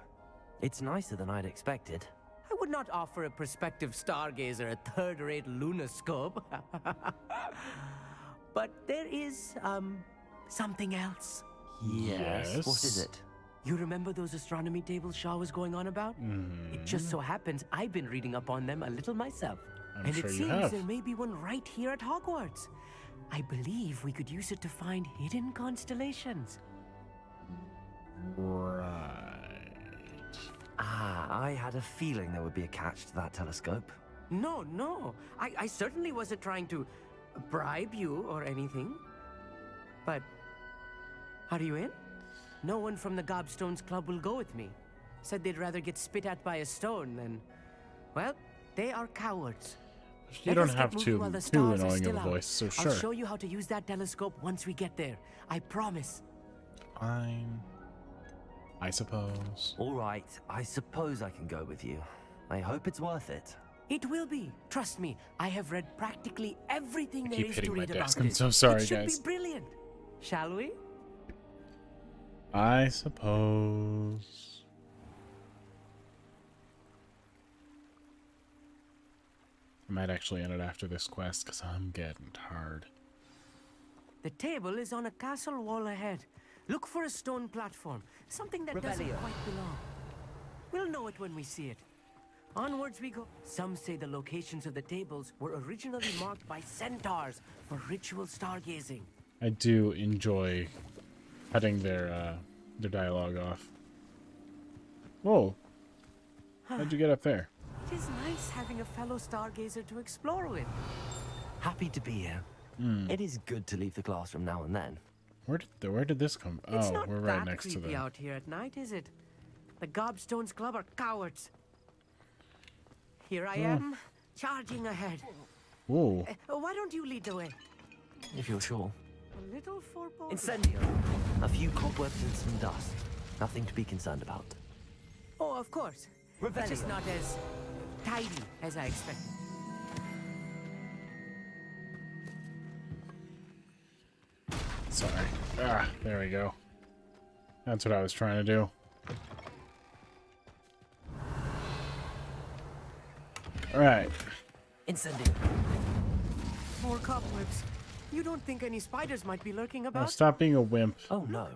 It's nicer than I'd expected. I would not offer a prospective stargazer a third-rate lunoscope. But there is, something else. Yes. What is it? You remember those astronomy tables Shaw was going on about? It just so happens I've been reading up on them a little myself. I'm and sure it you seems have. there may be one right here at Hogwarts. I believe we could use it to find hidden constellations. Right. Ah, I had a feeling there would be a catch to that telescope. No. I certainly wasn't trying to bribe you or anything. But are you in? No one from the Gobstones Club will go with me. Said they'd rather get spit at by a stone than... Well, they are cowards. You don't have too annoying of a voice, so sure. I'll show you how to use that telescope once we get there. I promise. Fine. I suppose. All right, I suppose I can go with you. I hope it's worth it. It will be. Trust me, I have read practically everything there keep is to hitting my read about desk. it. I'm so sorry, it should guys. be brilliant. Shall we? I suppose. I might actually end it after this quest because I'm getting tired. The table is on a castle wall ahead. Look for a stone platform, something that doesn't quite belong. We'll know it when we see it. Onwards we go. Some say the locations of the tables were originally marked by centaurs for ritual stargazing. I do enjoy cutting their dialogue off. Whoa. How'd you get up there? It is nice having a fellow stargazer to explore with. Happy to be here. It is good to leave the classroom now and then. Where did this come? It's Oh, not we're right that next to creepy the. out here at night, is it? The Gobstones Club are cowards. Here I am, charging ahead. Whoa. Why don't you lead the way? If you're sure. A little foreboding. Incendio. A few cobwebs and some dust. Nothing to be concerned about. Oh, of course. But just not as tidy as I expected. Sorry. Ah, there we go. That's what I was trying to do. Alright. Incendio. More cobwebs. You don't think any spiders might be lurking Now about? stop being a wimp. Oh no.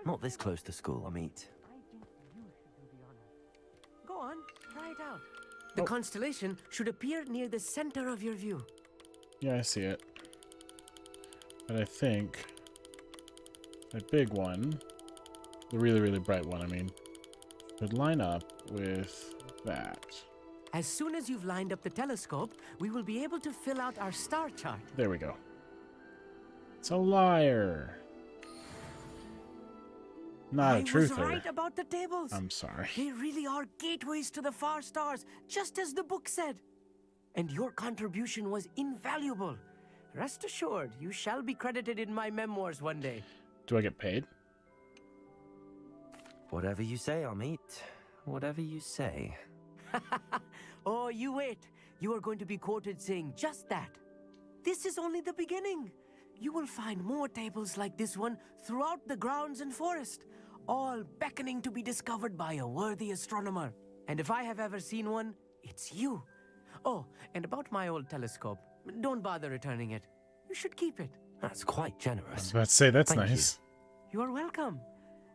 Not this close to school, I meet. Go on, try it out. The constellation should appear near the center of your view. Yeah, I see it. But I think that big one, the really, really bright one, I mean, would line up with that. As soon as you've lined up the telescope, we will be able to fill out our star chart. There we go. It's a liar. Not a truther. I was right about the tables. I'm sorry. They really are gateways to the far stars, just as the book said. And your contribution was invaluable. Rest assured, you shall be credited in my memoirs one day. Do I get paid? Whatever you say, Amit. Whatever you say. Oh, you wait. You are going to be quoted saying just that. This is only the beginning. You will find more tables like this one throughout the grounds and forest, all beckoning to be discovered by a worthy astronomer. And if I have ever seen one, it's you. Oh, and about my old telescope, don't bother returning it. You should keep it. That's quite generous. I was about to say, that's Thank nice. You are welcome.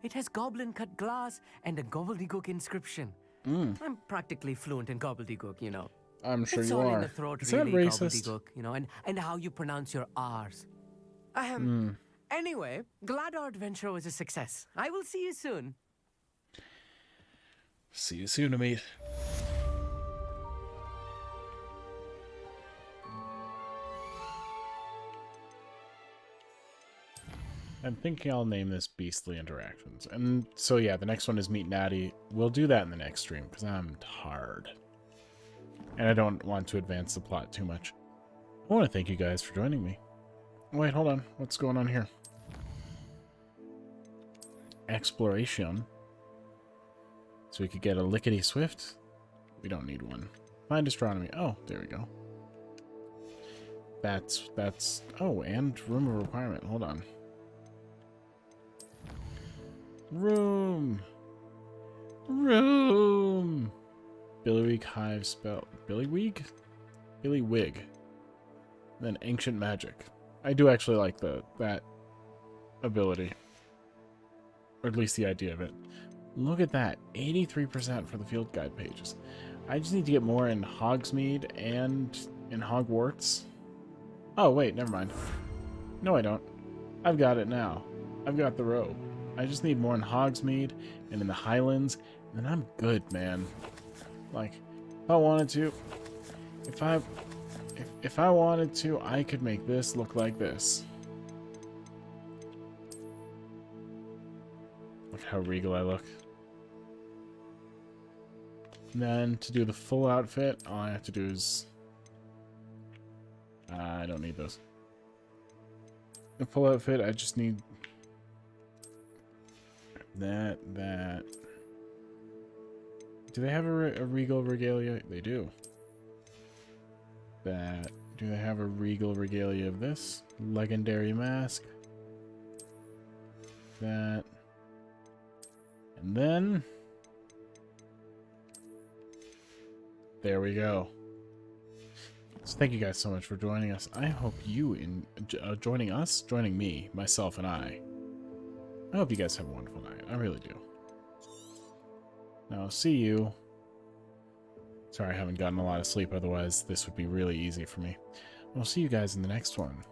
It has goblin-cut glass and a gobbledygook inscription. I'm practically fluent in gobbledygook, you know. I'm sure it's you all are. in the throat, Is really, that racist? gobbledygook, you know, and how you pronounce your R's. Anyway, glad our adventure was a success. I will see you soon. See you soon, Amit. I'm thinking I'll name this Beastly Interactions. And so yeah, the next one is Meet Natty. We'll do that in the next stream, because I'm tired. And I don't want to advance the plot too much. I want to thank you guys for joining me. Wait, hold on. What's going on here? Exploration. So we could get a Lickety Swift. We don't need one. Find astronomy. Oh, there we go. That's... Oh, and room of requirement. Hold on. Room! Billywig Hive spell. Billywig? Billywig. Then Ancient Magic. I do actually like that ability. Or at least the idea of it. Look at that. 83% for the field guide pages. I just need to get more in Hogsmeade and in Hogwarts. Oh, wait, never mind. No, I don't. I've got it now. I've got the robe. I just need more in Hogsmeade and in the Highlands, and then I'm good, man. Like, if I wanted to, if I wanted to, I could make this look like this. Look how regal I look. And then to do the full outfit, all I have to do is... I don't need those. The full outfit, I just need... that. Do they have a regal regalia? They do. That. Do they have a regal regalia of this? Legendary mask. That. And then... there we go. So thank you guys so much for joining us. I hope you joining me, myself and I hope you guys have a wonderful night. I really do. Now, see you. Sorry I haven't gotten a lot of sleep, otherwise this would be really easy for me. We'll see you guys in the next one.